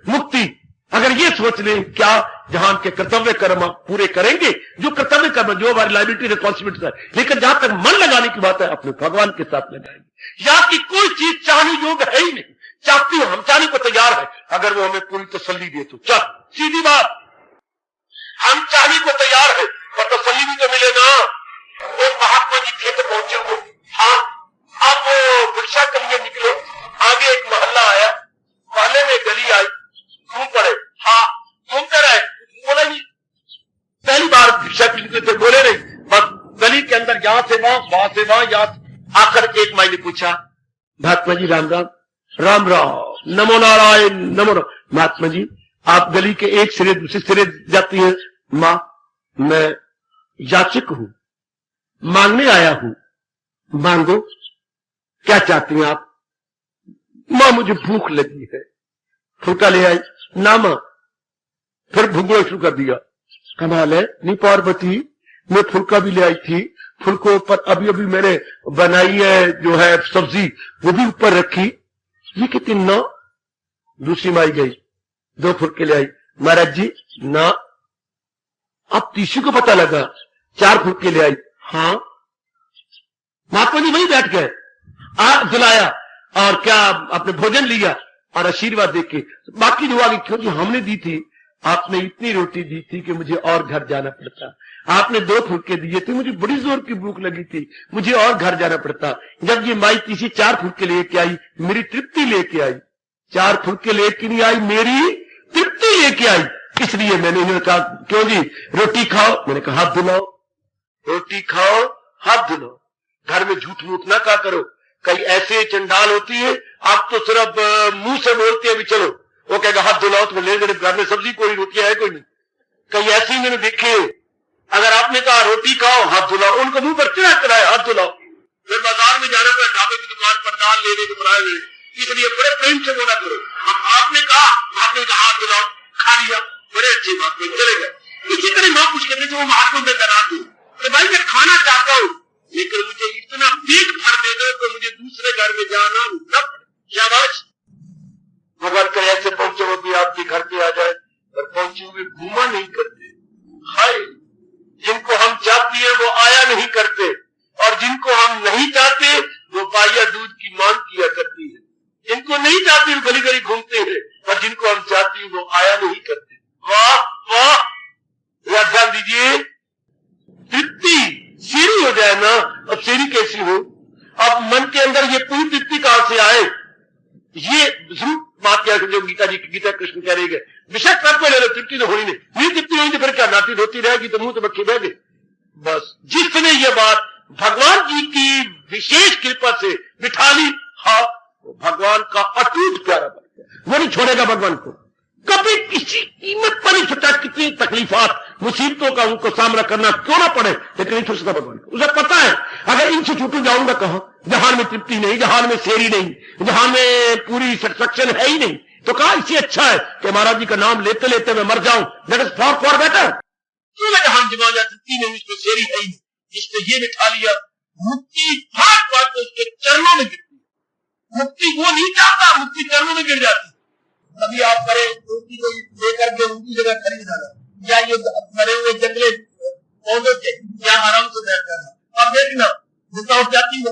मुक्ति? अगर ये सोच लें क्या जहां के कर्तव्य कर्म पूरे करेंगे, जो कर्तव्य कर्म, जो हमारी लाइबिलिटी रिस्पॉन्सिबिलिटी है, लेकिन जहां तक मन लगाने की बात है अपने भगवान के साथ लगाएंगे। यहाँ की कोई चीज चाहने योग्य है ही नहीं, चाहती हो, हम चाहने को तैयार है, अगर वो हमें पूरी तसल्ली दे तो। चल सीधी बात, हम चाहने को तैयार है, पर तसल्ली भी तो मिले ना। वो महात्मा जी खेत पहुंचे हुए, हाँ, अब वो भिक्षा के लिए निकले, आगे एक मोहल्ला आया, मोहल्ले में गली आई, घूम पड़े, हाँ घूमते रहे, बोले नहीं, पहली बार भिक्षा के निकले थे, बोले नहीं, बस गली के अंदर यहां से वहां से वहां, यहां आकर एक माई ने पूछा, महात्मा जी राम राम, राम राम, नमो नारायण, नमो नारायण। महात्मा जी आप गली के एक सिरे दूसरे सिरे जाती हैं। मां मैं याचक हूं, मांगने आया हूं, मांगो, क्या चाहती हैं आप? मां मुझे भूख लगी है, फुलका ले आई। ना मां, फिर भूगना शुरू कर दिया। कमाल है, नहीं पार्वती, मैं फुलका भी ले आई थी, फुलकों पर अभी अभी मैंने बनाई है जो है सब्जी, वो भी ऊपर रखी। ये कितनी ना, दूसरी माई गई, 2 फुलके ले आई। महाराज जी ना, अब तीसरी को पता लगा, 4 फुलके ले आई। हाँ, महात्मा जी वहीं बैठ गए, दिलाया और क्या आपने भोजन लिया और आशीर्वाद देके बाकी जो आगे, क्योंकि हमने दी थी, आपने इतनी रोटी दी थी कि मुझे और घर जाना पड़ता, आपने 2 फुलके दिए थे, मुझे बड़ी जोर की भूख लगी थी, मुझे और घर जाना पड़ता। जब ये माई तीसरी 4 फुलके लेके आई, मेरी तृप्ति लेके आई, 4 फुलके लेके नहीं आई, मेरी तृप्ति लेके आई। इसलिए मैंने इन्हें कहा, क्यों जी रोटी खाओ, मैंने कहा हाथ धुलाओ, रोटी खाओ हाथ धुलाओ, घर में झूठ मूठ ना कहा करो। कई ऐसे चंडाल होती है, आप तो सिर्फ मुंह से बोलते हैं भी चलो, वो कहेगा हाथ धुलाओ, तो ले गए घर में सब्जी कोई रोटियां है कोई नहीं। कई ऐसे ही मैंने देखे, अगर आपने कहा रोटी खाओ हाथ धुलाओ, उनको मुंह पर चिड़ा कराए हाथ धुलाओ, फिर बाजार में जाना पड़ा, ढाबे की दुकान पर दाल लेने को बनाए हुए, इसलिए बड़े प्रेम से बोला करो। अब आपने कहा हाथ धुलाओ, खा लिया, बड़े अच्छी बात में चले गए। इसी तरह मां पूछ कहते वो महात्मा में करा दू, तो भाई मैं खाना चाहता हूँ, लेकिन मुझे इतना पेट भर दे दो तो मुझे दूसरे घर में जाना न, शाबाश। भगवान करे ऐसे पहुंचे वो भी आपके घर पे आ जाए, पर पहुंचे हुए घूमा नहीं करते। हाय, जिनको हम चाहते हैं वो आया नहीं करते, और जिनको हम नहीं चाहते वो पाया दूध की मांग किया करती है। जिनको नहीं चाहते वो गली गली घूमते हैं, और जिनको हम चाहते हैं वो आया नहीं करते। वाह वाह, ध्यान दीजिए, तृप्ति सीरी हो जाए ना, अब सीरी कैसी हो? अब मन के अंदर ये पूरी तृप्ति कहां से आए? ये जरूर बात क्या जो गीता कृष्ण कह रही है, विषय आपको ले लो, तृप्ति तो होनी नहीं, तृप्ति होगी तो फिर क्या नाती धोती रहेगी, तो मुंह तो बच्चे बह गए। बस जिसने ये बात भगवान जी की विशेष कृपा से बिठा ली, हाँ भगवान का अटूट प्यारा बन गया, वो नहीं छोड़ेगा भगवान को कभी, किसी कीमत पर नहीं छोटा, कितनी तकलीफात मुसीबतों का उनको सामना करना क्यों ना पड़े, लेकिन नहीं छोड़ सकता भगवान को। उसे पता है अगर इनसे छूटू जाऊंगा कहां, जहां में तृप्ति नहीं, जहां में शेरी नहीं, जहां में पूरी सेटिस्फैक्शन है ही नहीं, तो कहा इससे अच्छा है कि महाराज जी का नाम लेते लेते मैं मर जाऊं, दैट इज फॉर बेटर। क्यों मैं जहां जमा जा तृप्ति नहीं, उसमें शेरी है ही, जिसने ये बिठा लिया मुक्ति भाग बात उसके चरणों में गिरती है, मुक्ति वो नहीं चाहता, मुक्ति चरणों में गिर जाती। कभी आप करें मुक्ति को लेकर के उनकी जगह खरीद जाना, या ये मरे हुए जंगले पौधों के या आराम से बैठ जाना। अब देखना जितना उठ जाती है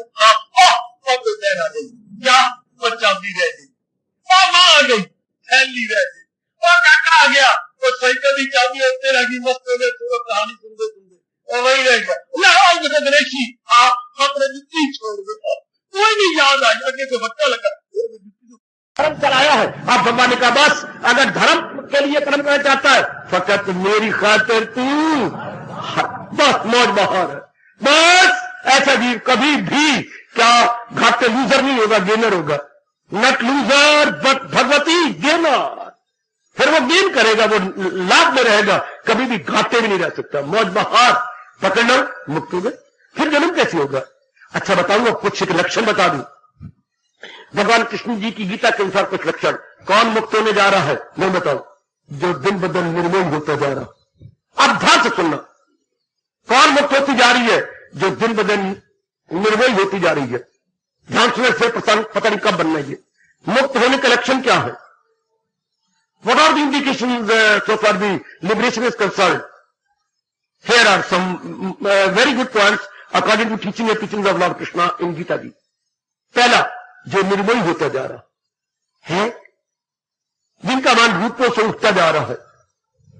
आ गई, क्या बच्चा भी रह गई, माँ आ गई, फैली रह गई, और काका आ गया, तो साइकिल की चाबी होते लगी, मस्त हो गए, कहानी सुनते सुनते और वही रह गया। गणेशी जुत्ती छोड़ गया, कोई नहीं याद आ गया कि बच्चा लगा धर्म चलाया है। अब भगवान ने कहा बस अगर धर्म के लिए कर्म करना चाहता है फकत मेरी खातिर तू बस मौज बहार है, बस ऐसा भी कभी भी क्या घाटे लूजर नहीं होगा, गेनर होगा। नट लूजर बट भगवती गेनर, फिर वो गेन करेगा, वो लाभ में रहेगा, कभी भी घाटे में नहीं रह सकता। मौज बहार पकड़ लो, मुक्त हो गए। फिर जन्म कैसे होगा? अच्छा बताऊंगा, कुछ एक लक्षण बता दूं। भगवान कृष्ण जी की गीता के अनुसार कुछ लक्षण। कौन मुक्त होने जा रहा है मैं बताऊं? जो दिन ब दिन निर्मोही होता जा रहा। अब ध्यान से सुनना, कौन मुक्त होती जा रही है? जो दिन ब दिन निर्मोही होती जा रही है। ध्यान सुनने से पता नहीं कब बनना है। मुक्त होने का लक्षण क्या है? What are the indications so far the liberation is concerned? Here are some very good points according to teaching and teachings of Lord Krishna in Gita ji. पहला, जो निर्मोही होता जा रहा है, जिनका मन रूपों से उठता जा रहा है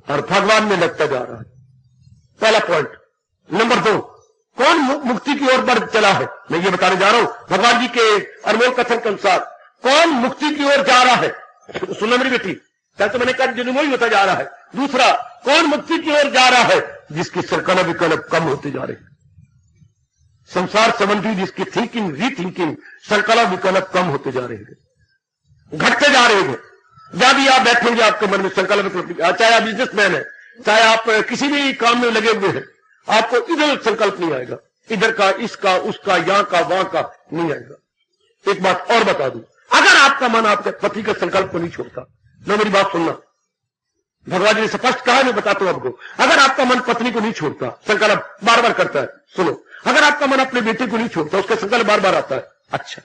और भगवान में लगता जा रहा है, पहला पॉइंट। नंबर 2, कौन मुक्ति की ओर बढ़ चला है? मैं ये बताने जा रहा हूं भगवान जी के अनमोल कथन के अनुसार कौन मुक्ति की ओर जा रहा है। सुनो मेरी बेटी, तो मैंने कहा जो निर्मोही होता जा रहा है। दूसरा, कौन मुक्ति की ओर जा रहा है? जिसकी संकल्प विकल्प कम होते जा रहे हैं। संसार संबंधी जिसकी थिंकिंग रीथिंकिंग संकल्प विकल्प कम होते जा रहे हैं, घटते जा रहे हैं। जब भी आप बैठेंगे आपके मन में संकल्प विकल्प, चाहे आप बिजनेसमैन है, चाहे आप किसी भी काम में लगे हुए हैं, आपको इधर संकल्प नहीं आएगा, इधर का, इसका, उसका, यहां का, वहां का नहीं आएगा। एक बात और बता दूं, अगर आपका मन आपके पति के संकल्प को नहीं छोड़ता, लो मेरी बात सुनना, भगवान जी ने स्पष्ट कहा, मैं बताता हूं आपको। अगर आपका मन पत्नी को नहीं छोड़ता, संकल्प बार बार करता है, सुनो, अगर आपका मन अपने बेटे को नहीं छोड़ता, उसका संकल्प बार बार आता है, अच्छा।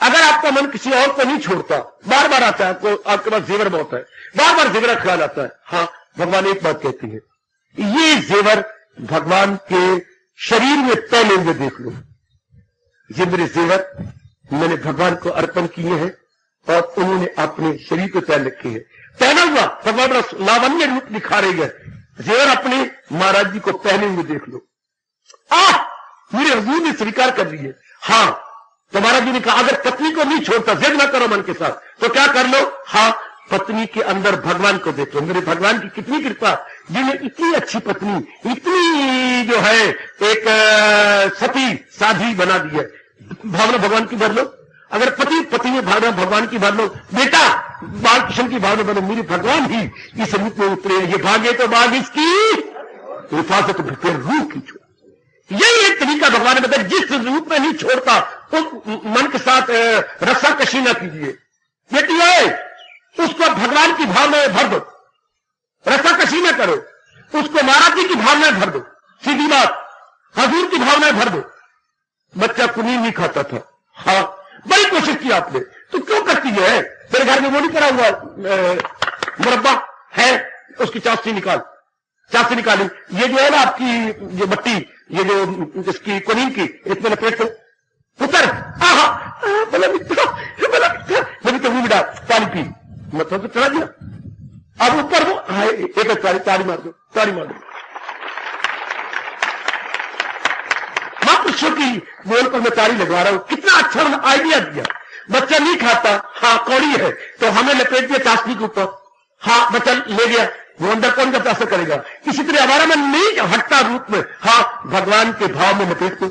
अगर आपका मन किसी और को नहीं छोड़ता, बार बार आता है, आपको, आपके पास जेवर बहुत है, बार बार जेवर ख्याल आता है, हाँ, भगवान एक बात कहती है, ये जेवर भगवान के शरीर में पहने हुए देख लो, ये मेरे जेवर मैंने भगवान को अर्पण किए हैं और उन्होंने अपने शरीर को पहन रखे हैं। पहना हुआ भगवान लावण्य रूप दिखा रही है, जेवर अपने महाराज जी को पहने हुए देख लो। मेरे हजूर ने स्वीकार कर ली है, हाँ। तो महाराज जी ने कहा अगर पत्नी को नहीं छोड़ता, जिद ना करो मन के साथ, तो क्या कर लो? हाँ, पत्नी के अंदर भगवान को देखो। मेरे भगवान की कितनी कृपा, जिन्हें इतनी अच्छी पत्नी, इतनी जो है एक सती साधी बना दी है। भावना भगवान की भर लो। अगर पति में भावना भगवान की भर लो, बेटा बालकृष्ण की भावना बनो, मेरे भगवान ही इस रूप में उतरे, ये भागे तो बाग इसकी हिफाजत फिर रूह की छोड़। यही एक तरीका भगवान ने बताया, जिस रूप में नहीं छोड़ता उस मन के साथ रस्सा कशी ना कीजिए। बेटी है, उसको भगवान की भावनाएं भर दो, रस्सा कशी ना करो, उसको महाराज जी की भावनाएं भर दो, सीधी बात, हजूर की भावनाएं भर दो। बच्चा कुनी नहीं खाता था, हाँ, बड़ी कोशिश की आपने, तो क्यों करती है? तेरे घर में वो नहीं करा हुआ मुरब्बा है, उसकी चाशनी निकाली, ये जो है ना आपकी जो मट्टी, ये जो इसकी कुनीन की, इसमें लपेट दो, पुत्र बोला मिठा वो मिठा पानी पी, मतलब तो चला दिया। अब ऊपर वो एक ताड़ी मार दो। महापुरुषों की बोल पर मैं ताड़ी लगवा रहा हूं, कितना अच्छा आइडिया दिया। बच्चा नहीं खाता, हाँ, कौड़ी है, तो हमें लपेट दिया चाशनी के ऊपर, हाँ, बच्चा ले गया, वो अंदर कौन का पैसा करेगा? इसी तरह हमारा मन नहीं हटता रूप में, हाँ, भगवान के भाव में लपेट दो,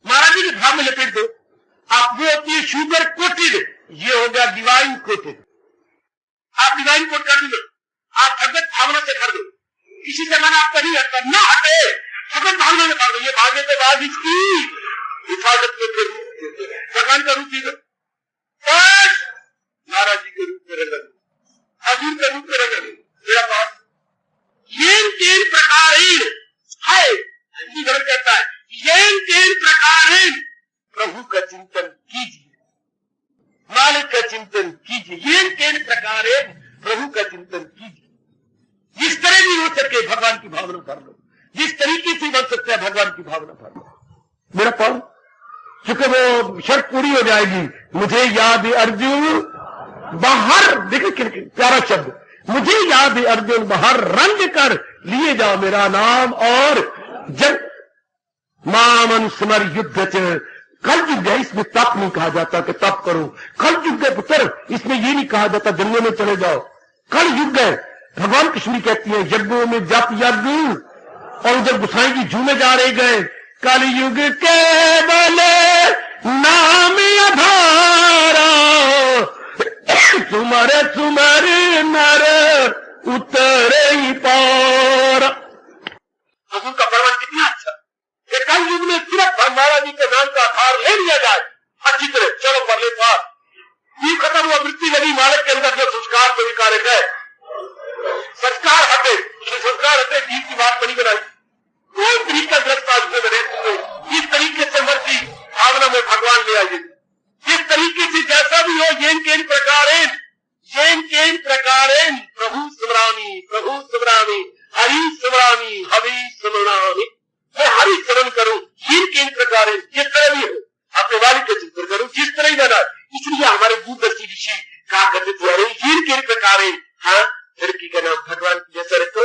महाराज जी के भाव में लपेट दो। आप वो होती है शुगर कोटेड, ये हो गया डिवाइन कोटेड। आप डिवाइन कोट कर दो, आप भगवत भावना से कर दो, किसी से मन आपका नहीं हटता, ना हटे, भगवत भावना में कर दो। ये भागे तो बाद इसकी हिफाजत में फिर भगवान का रूप दे दो, बस महाराज जी के रूप में रंगा दो, हजूर का रूप में रंगा दो। मेरा पास येन प्रकार है, हिंदी धर्म कहता है येन प्रकार प्रभु का चिंतन कीजिए। भर लो, जिस तरीके से बन सकता है भगवान की भावना भर लो। मेरा पाँव चूंकि वो शर्त पूरी हो जाएगी, मुझे याद अर्जुन बाहर, देखिए कितना प्यारा शब्द, मुझे याद अर्जुन बाहर रंग कर लिए जा मेरा नाम और जब मामन स्मर युद्ध च, कल युग है, इसमें तप नहीं कहा जाता कि तप करो, कल युग है पुत्र, इसमें ये नहीं कहा जाता जंगलों में चले जाओ, कल युग है। भगवान कृष्ण कहती है यज्ञों में जप यज्ञ, और जब गुसाई जी झूमे जा रहे गए, कल युग केवल नाम आधारा, सुमर सुमर नर उतरे ही पार। हजूर का फरमान कितना अच्छा कि कल युग में सिर्फ महाराज जी के नाम का आधार ले लिया जाए, अच्छी तरह चलो पर ले पार। ये खत्म हुआ, मृत्यु लगी, मालक के अंदर जो संस्कार तो विकारे गए, संस्कार हटे, संस्कार हटे, जीव की बात बनी बनाई, कोई तरीका ग्रस्त में रहते, इस तरीके से मर्जी भावना में भगवान ले आइए, जिस तरीके से जैसा भी हो, येन केन प्रकारेण प्रभु स्मरामी हरि स्मरामी हवि स्मरामी, मैं हरि स्मरण करूं, येन केन प्रकारेण, जिस तरह भी हो अपने वालिद के चिंतन करूं, जिस तरह ही बना। इसलिए हमारे दूरदर्शी ऋषि कहा करते थे, येन केन प्रकारेण, हाँ लड़की का नाम भगवान की जैसा रखो,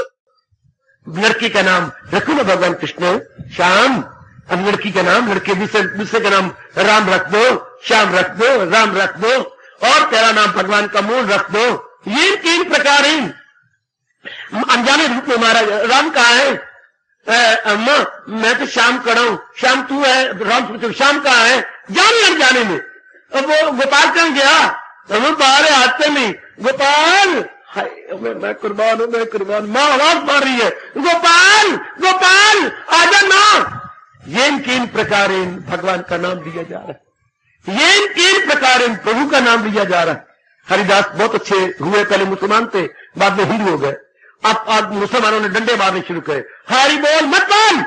लड़की का नाम रखो ना भगवान कृष्ण श्याम, अब लड़की का नाम, लड़के दूसरे का नाम राम रख दो, श्याम रख दो, राम रख दो, और तेरा नाम भगवान का मूल रख दो। ये 3 प्रकार अनजाने रूप में महाराज राम कहा है, अम्मा मैं तो श्याम खड़ा हूं, श्याम तू है, राम पूछो श्याम कहा है, जाने अनजाने में। अब वो गोपाल कहां गया, हम बाहर आते नहीं, गोपाल मैं कुर्बान हूं, मैं कुर्बान, मां आवाज मार रही है, गोपाल गोपाल आजा ना। ये 3 प्रकार भगवान का नाम लिया जा रहा है, ये 3 प्रकार प्रभु का नाम लिया जा रहा है। हरिदास बहुत अच्छे हुए, पहले मुसलमान थे, बाद में हिंदू हो गए, अब आज मुसलमानों ने डंडे मारने शुरू करे, हरि बोल मत बोल,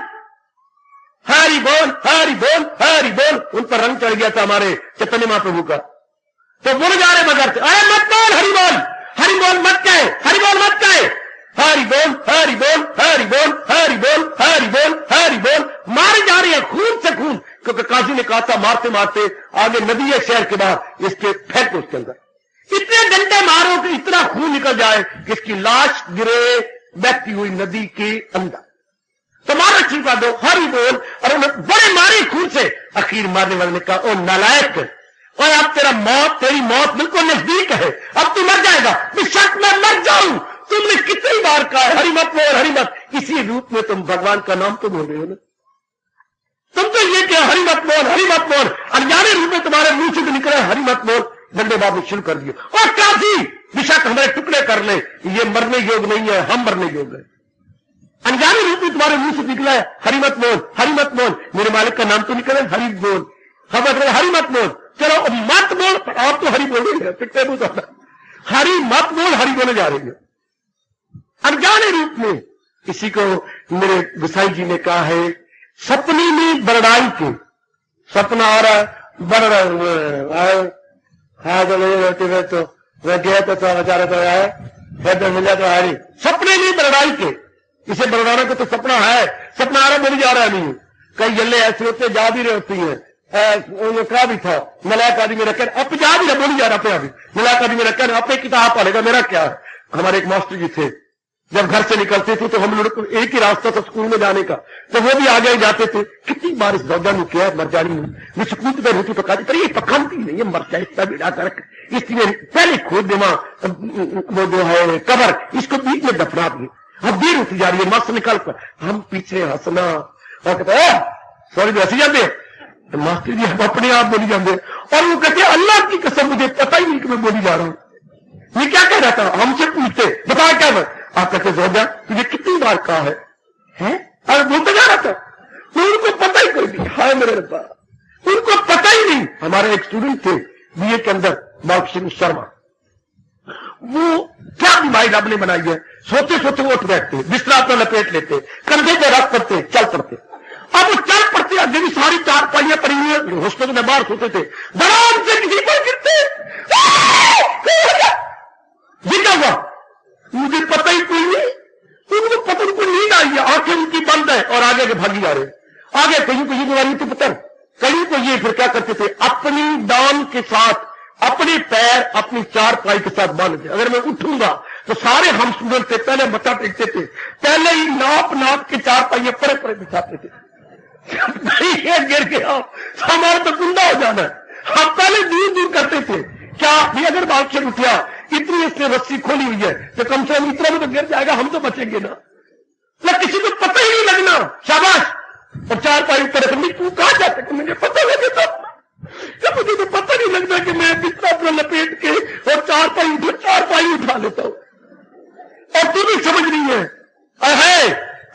हरि बोल हरि बोल हरि बोल। उन पर रंग चढ़ गया था हमारे चैतन्य महाप्रभु का, तो बोले जा रहे बगैर, अरे मत बोल हरि बोल, हरि बोल मत कहे, हरि बोल मत कहे, हरि बोल हरि बोल हरि बोल हरि बोल हरि बोल हरि बोल, मारे जा रहे हैं खून से खून, क्योंकि काजी ने कहा था मारते मारते आगे नदी है शहर के बाहर, इसके फेंको उसके अंदर, इतने डंडे मारो कि इतना खून निकल जाए कि इसकी लाश गिरे बहती हुई नदी के अंदर, तो मारो छिपा दो हरि बोल। और उन्हें बड़े मारे खून से, आखिर मारने वाले ने कहा ओ नालायक, और अब तेरी मौत बिल्कुल नजदीक है, अब तू मर जाएगा, बेशक मैं मर जाऊं, तुमने कितनी बार कहा है हरि मत बोल हरि मत, इसी रूप में तुम भगवान का नाम तो बोल रहे हो ना, तुम तो ये क्या हरि मत बोल हरि मत बोल, अनजाने रूप में तुम्हारे मुंह से निकले हरि मत बोल, डंडे बाबू शुरू कर दिए, और काफी बेशक हमारे टुकड़े कर ले, ये मरने योग नहीं है, हम मरने योग है, अनजाने रूप में तुम्हारे मुंह से निकला है हरि मत बोल, मेरे मालिक का नाम तो निकले हरि बोल, हम हरि मत बोल, चलो मत बोल, आप तो हरि बोल रहे हैं, पिटने बोल हरि मत बोल, हरि बोले जा रहे हैं अनजाने रूप में। इसी को मेरे गुसाई जी ने कहा है, सपने में बरड़ाई के, सपना आ रहा है बढ़ रहा है, तो वह गया तो बेचारा तो आया फिर मिला तो हारी, सपने में बरड़ाई के, इसे बरड़ाने को तो सपना है, सपना आ रहा बोली जा रहा नहीं, कई जल्ले ऐसे होते जा भी रहे होती है, क्या भी था नलायक आदमी रखे, अब जा भी रहा बोली जा रहा पे, अभी नलायक आदमी रखे अपने किताब पढ़ेगा मेरा क्या। हमारे एक मास्टर जी थे, जब घर से निकलते थे तो हम लोग को एक ही रास्ता था स्कूल में जाने का, तो वो भी आगे जाते थे, कितनी बार इस दौड़ा ने किया मर जानी नहीं, मैं स्कूल की रोटी पका दी, पर ये पकाती नहीं है, मर जाए इतना बिड़ा कर, इसलिए पहले खोद देना वो जो है कबर, इसको बीच में दफना दिए, अब देर होती जा रही है, मस्त निकल कर हम पीछे हंसना और कहते सॉरी हंसी जाते हैं, मास्टर जी हम अपने आप बोली जाते, और वो कहते अल्लाह की कसम मुझे पता ही नहीं कि मैं बोली जा रहा हूं, ये क्या कह रहा था, हमसे पूछते बता क्या मैं, आप कहते जोड़ा तुझे कितनी बार कहा है? और बोलते जा रहा था, तो उनको पता ही कोई नहीं, हाय मेरे रब्बा, उनको पता ही नहीं। हमारे एक स्टूडेंट थे बीए के अंदर, बाबू शर्मा, वो क्या बीमारी रब ने बनाई है, सोते सोते वो उठ बैठते, बिस्तरा अपना लपेट लेते, कंधे पे रख पड़ते, चल पड़ते, अब वो चल पड़ते, अभी भी सारी 4 पाइयां पड़ी हुई है, हॉस्पिटल में बाहर सोते थे, धड़ाम से किसी पर गिरते, ये क्या हुआ मुझे पता ही कोई नहीं, उनको पता नहीं, नींद आई है, आंखें के भागी आ रहे हैं। आगे कहीं को ये बीमारी थी पुत्र, कहीं को ये फिर क्या करते थे, अपनी डांग के साथ अपने पैर अपनी चारपाई के साथ बांधते। अगर मैं उठूंगा तो सारे हम स्टूडेंट थे पहले मत्था टेकते थे, पहले ही नाप नाप के चारपाई परे परे बिछाते थे। ये गिर गया तो हमारा तो गुंडा हो जाना है। हम पहले दूर दूर करते थे, क्या भी अगर बादशाह उठा इतनी इसने रस्सी खोली हुई है तो कम से कम इतना में तो गिर जाएगा, हम तो बचेंगे ना, किसी को पता ही नहीं लगना। शाबाश। और चारपाई ऊपर रखनी, तू कहां जाते कि मुझे पता लगे तो मुझे तो पता नहीं लगता कि मैं बिस्तर अपना लपेट के और चारपाई उठा लेता हूं, और तू भी समझ रही है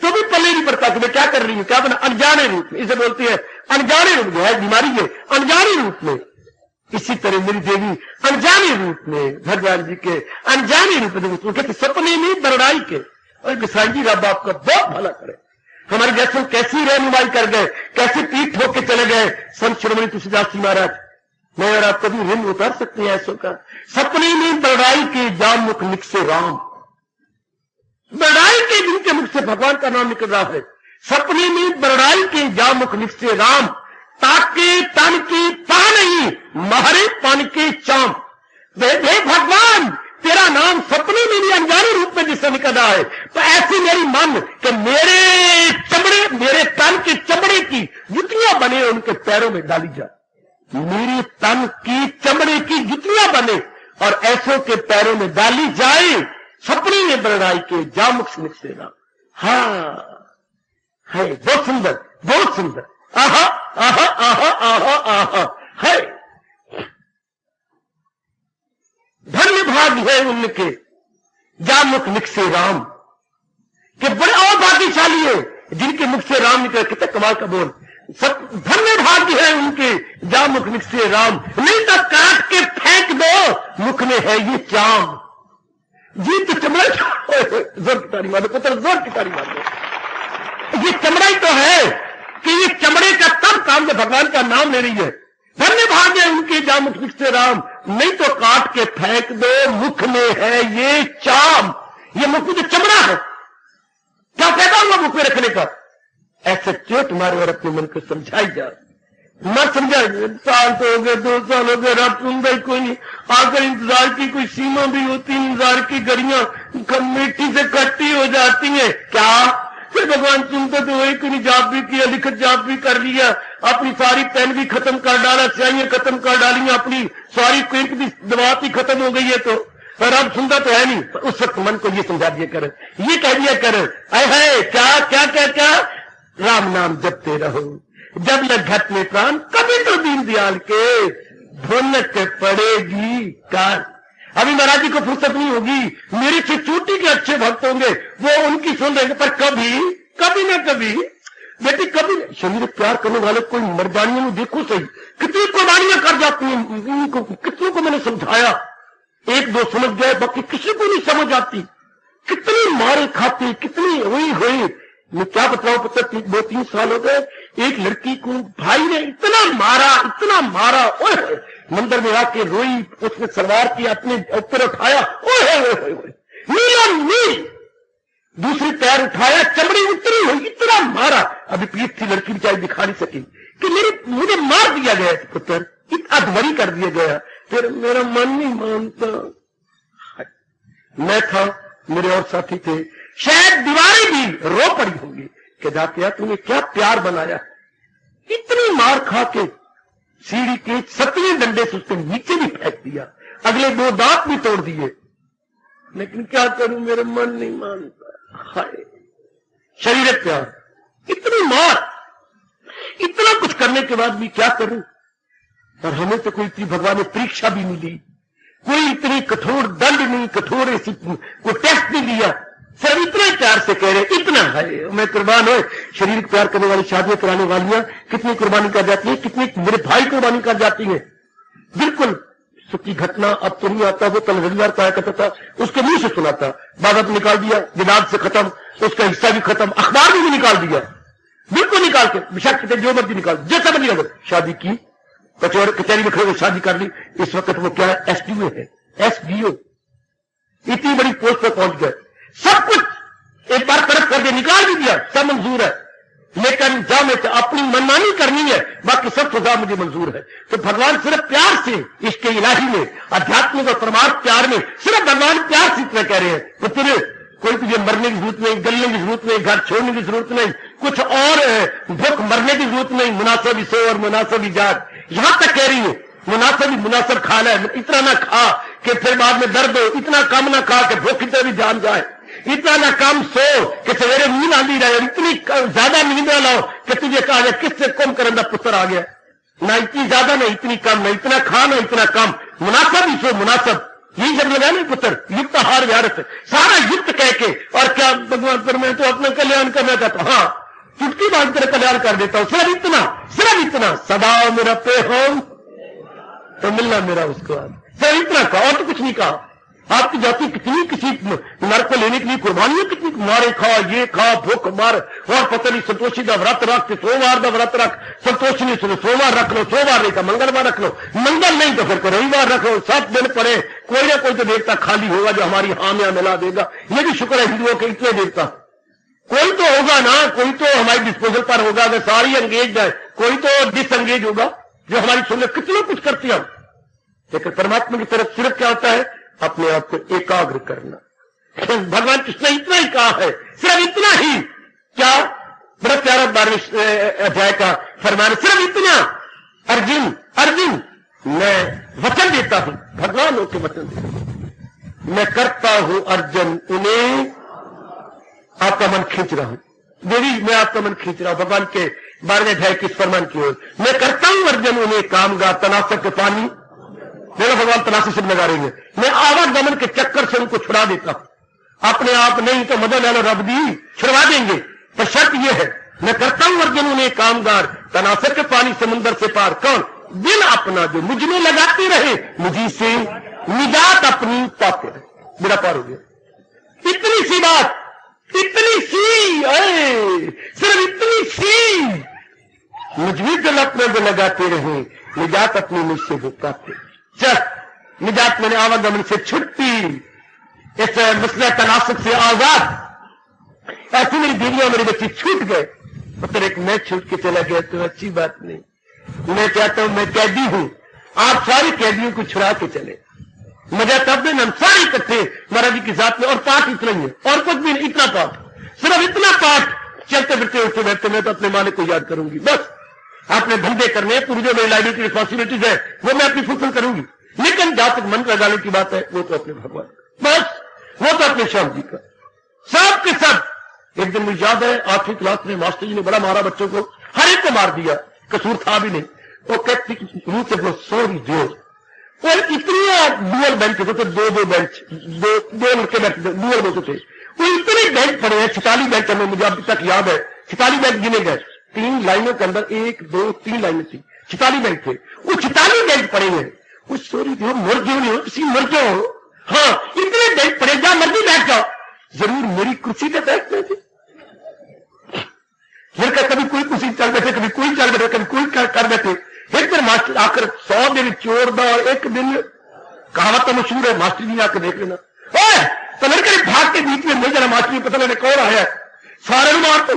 तो भी पल्ले नहीं पड़ता कि मैं क्या कर रही हूं, क्या बना अनजाने रूप में। इसे बोलती है अनजाने रूप में, है बीमारी है अनजाने रूप में। इसी तरह मेरी देवी अनजाने रूप में भगवान जी के अनजाने रूप में कहते सपने में बरड़ाई के। और किसान जी रब आपका बहुत भला करे। हमारे जैसे कैसी रहनुमाई कर गए, कैसे पीठ ठोक के चले गए संत शिरोमणि तुलसीदास जी महाराज। मैं और आप कभी ऋण उतार सकते हैं ऐसों का। सपने में बरड़ाई के जाम मुख निकसे राम, बरड़ाई के जिनके मुख से भगवान का नाम निकल रहा है, सपने में बरड़ाई के जाम मुख निकसे राम, ताके तन की पा नहीं मारे पान के चाम। वे भगवान तेरा नाम सपने में भी अनजाने रूप में जिससे निकल रहा है, तो ऐसी मेरी मन कि मेरे चमड़े, मेरे तन के चमड़े की जुतियां बने उनके पैरों में डाली जाए। मेरे तन की चमड़े की जुतियां बने और ऐसों के पैरों में डाली जाए। सपने में बरड़ाई के जामुख से निकलेगा। हाँ है बहुत सुंदर, बहुत सुंदर। आहा आहा आहा आहा आहा है। धन्य भाग है उनके जामुख निकसे राम, के बड़े और भाग्यशाली है जिनके मुख से राम निकले। कितना कमाल का बोल। सब धन्य भाग्य है उनके जामुख निकसे राम, नहीं तो काट के फेंक दो मुख में है ये चाम। जी तो चमड़ा जोर की तारी मारो पुत्र, जोर की तारी मारो। ये चमड़ा ही तो है कि ये चमड़े का तब काम जो भगवान का नाम ले रही है। धन्य भाग्य है उनके जामुख निकसे राम, नहीं तो काट के फेंक दो मुख में है ये चाम। ये मुख में जो चमड़ा है, क्या फायदा हुआ मुख में रखने का। ऐसे क्यों तुम्हारे और अपने मन को समझाई जा, मत समझाइए। साल तो हो गए, 2 साल हो गए, रब सुनता ही कोई नहीं। आकर इंतजार की कोई सीमा भी होती, इंतजार की घड़ियां मिट्टी से खट्टी हो जाती हैं। क्या फिर भगवान सुनते तो वही कोई जाप भी किया, लिखत जाप भी कर लिया, अपनी सारी पेन भी खत्म कर डाला, स्याहियां खत्म कर डाली, अपनी सारी पेंट भी दबात ही खत्म हो गई है, तो पर अब सुनता तो है नहीं। उस वक्त मन को ये समझा दिया कर, ये कह दिया कर, है क्या क्या क्या क्या, राम नाम जपते रहो जब लग घट में प्राण, कभी तो दीन दयाल के ढोलक पड़ेगी कार। अभी महाराज जी को फुर्सत नहीं होगी, मेरे से चोटी के अच्छे भक्त होंगे, वो उनकी सुन रहे, पर कभी कभी ना कभी बेटी कभी। शरीर प्यार करने वाले कोई मर्दानियों में देखो सही, कितनी कुर्बानियां कर जाती हैं। कितनों को मैंने समझाया, 1-2 समझ गए, बाकी किसी को नहीं समझ आती। कितनी मारे खाते, कितनी हुई। मैं क्या बताऊं पुत्र, 2-3 साल हो गए, एक लड़की को भाई ने इतना मारा, ओए मंदिर में आके रोई, उसने सलवार की अपने ऊपर उठाया, ओए नीलम दूसरी पैर उठाया, चमड़ी उतरी हुई, इतना मारा। अभी पीठ थी, लड़की बेचारी दिखा नहीं सकी कि मुझे मार दिया गया पुत्र, इतना अधमरी कर दिया गया। फिर मेरा मन नहीं मानता। मैं था, मेरे और साथी थे, शायद दीवारें भी रो पड़ी होंगी कि दातिया तूने क्या प्यार बनाया। इतनी मार खा के सीढ़ी के 7वें डंडे से उसके नीचे भी फेंक दिया, अगले 2 दांत भी तोड़ दिए, लेकिन क्या करूं, मेरा मन नहीं मानता। हाय शरीर प्यार, इतनी मार, इतना कुछ करने के बाद भी क्या करूं। और हमें तो कोई इतनी भगवान ने परीक्षा भी नहीं दी, कोई इतनी कठोर दंड नहीं, कठोर ऐसी कोई टेस्ट नहीं लिया, सिर्फ इतना प्यार से कह रहे, इतना है। मैं कुर्बान हो, शरीर प्यार करने वाली, शादियां कराने वालियां कितनी कुर्बानी कर जाती है, कितनी मेरे भाई कुर्बानी कर जाती है। बिल्कुल सच्ची घटना, अब तो नहीं आता, वो कल रविवार कहा करता था, उसके मुंह से सुना था, बाबत निकाल दिया, जनाब से खत्म, उसका हिस्सा भी खत्म, अखबार में भी निकाल दिया, बिल्कुल निकाल के, विशाख जो मर्जी निकाल, जैसा मर्जी अगर शादी की, कचहरी में खड़े शादी कर ली। इस वक्त वो क्या है, SDO है, SDO, इतनी बड़ी पोस्ट पर पहुंच गए। सब कुछ एक बार तरफ कर दिया, निकाल भी दिया, सब मंजूर है, लेकिन जब मैं अपनी मनमानी करनी है, बाकी सब सजा मुझे मंजूर है। तो भगवान सिर्फ प्यार से, इसके इलाही में, आध्यात्मिक और परमार्थ प्यार में, सिर्फ भगवान प्यार से इतना कह रहे हैं, पुत्र कोई तुझे मरने की जरूरत नहीं, गलने की जरूरत नहीं, घर छोड़ने की जरूरत नहीं, कुछ और भूख मरने की जरूरत नहीं, मुनासिब सो और मुनासिब जाग। यहां तक कह रही है मुनासिब खा ले, इतना ना खा कि फिर बाद में दर्द हो, इतना कम ना खा कि भूख की तरह भी जान जाए, इतना ना कम सो कि सवेरे नींद आंदी रहे, इतनी ज्यादा नींद ना लाओ कि तुझे कहा जाए किससे कुंभकर्ण का पुत्र आ गया। ना इतनी ज्यादा ना इतनी कम, ना इतना खा ना इतना कम, मुनासिब ही सो, मुनासिब। यही जब लगा नहीं पुत्र, युक्त हार व्यारत, सारा युक्त कह के। और क्या भगवान पर मैं तो अपना कल्याण करना चाहता हूं, हाँ चुटकी बांध कर कल्याण कर देता हूं, सिर्फ इतना सदा मेरा पे हो तो मिलना मेरा उसको, सिर्फ इतना कहा और तो कुछ नहीं कहा। आपकी जाति कितनी किसी नर को लेने के लिए कुर्बानियां कितनी, मारे खा, ये खा, भूख मार, और पता नहीं संतोषी का व्रत रख, सोमवार का व्रत रख, संतोषी नहीं सुनो सोमवार रख लो, सोमवार नहीं तो मंगलवार रख लो, मंगल नहीं तो फिर रविवार रख लो, 7 दिन पड़े, कोई ना कोई तो देवता खाली होगा जो हमारी हामियां मिला देगा। ये भी शुक्र है हिंदुओं के इतने देवता, कोई तो होगा ना, कोई तो हमारी डिस्पोजल पर होगा, अगर सारी एंगेज है, कोई तो डिसएंगेज होगा जो हमारी सुनने कितना कुछ करती हम। लेकिन परमात्मा की तरफ सिर्फ क्या होता है, अपने आप को एकाग्र करना। भगवान कृष्ण ने इतना ही कहा है, सिर्फ इतना ही। क्या बड़ा प्यारा 12वें अध्याय का फरमान, सिर्फ इतना। अर्जुन मैं वचन देता हूं, भगवान होकर वचन देता हूं, मैं करता हूं अर्जुन उन्हें, आपका मन खींच रहा हूं देवी, मैं आपका मन खींच रहा हूं भगवान के 12वें अध्याय के फरमान की ओर। मैं करता हूं अर्जुन उन्हें कामगा तनासक के पानी, मेरा भगवान तलाशी से लगा रही है, मैं आवागमन के चक्कर से उनको छुड़ा देता हूं। अपने आप नहीं तो मदन लालो रब दी छुड़वा देंगे, पर शर्त यह है मैं करता हूं अर्जुन उन्हें कामगार तनासर के पानी समुद्र से पार। कौन? दिल अपना जो मुझ में लगाते रहे, मुझी से निजात अपनी पाते रहे, मेरा पार हो गया। इतनी सी बात, इतनी सी, सिर्फ इतनी सी, मुझ में दिल अपने जो लगाते रहे, निजात अपनी मुझसे वो पाते। निजात मैंने आवागमन से छुट्टी, इस मसला तनासक से आजाद। ऐसी मेरी बीवियां मेरे बच्चे छूट गए, मतलब एक मैं छूट के चला गया तो अच्छी बात नहीं। मैं चाहता हूं मैं कैदी हूं, आप सारे कैदियों को छुड़ा के चले, मजा तब देना हम सारे इकट्ठे महाराज जी की जात में। और पाठ इतना ही है और कुछ भी नहीं, इतना पाठ, सिर्फ इतना पाठ, चलते फिरते उठते बैठते मैं तो अपने मालिक को याद करूंगी, बस अपने धंधे करने, पूरी जो मेरी लाइब्रेरी की रिस्पॉन्सिबिलिटीज है वो मैं अपनी फुलफिल करूंगी। लेकिन जहां तक मन लगाने की बात है वो तो अपने भगवान, बस वो तो अपने श्याम जी का, सब के सब। एक दिन मुझे याद है 8वीं क्लास में मास्टर जी ने बड़ा मारा बच्चों को, हर एक को मार दिया, कसूर था भी नहीं। वो कहती मुंह से बोलो सॉरी जोर, और इतनी डुअल बेंच होते थे, दो बेंच, दो लड़के बैठे थे, डुअल बोलते थे, वो इतने बेंच पड़े हैं, 46 बेंच हमें, मुझे अभी तक याद है 46 बेंच गिने गए, 3 लाइनों के अंदर 1 2 3 लाइनें थी, 46 बेंच थे, वो 46 बेंच पड़े हुए। वो सॉरी जो मर क्यों नहीं हो, किसी मर क्यों हो, हाँ इतने बेंच पड़े, जहां मर्जी बैठ जाओ, जरूर मेरी कुर्सी पे बैठते थे। फिर कभी कोई कुर्सी चल बैठे, कभी कोई चल बैठे, कभी कोई कर बैठे। एक दिन मास्टर आकर 100 दिन चोर दा, एक दिन कहावत तो मशहूर है, मास्टर जी आकर देख लेना, तो लड़के भाग के बीच में मिल जाना, मास्टर जी पता नहीं कौन आया, सारे मारते।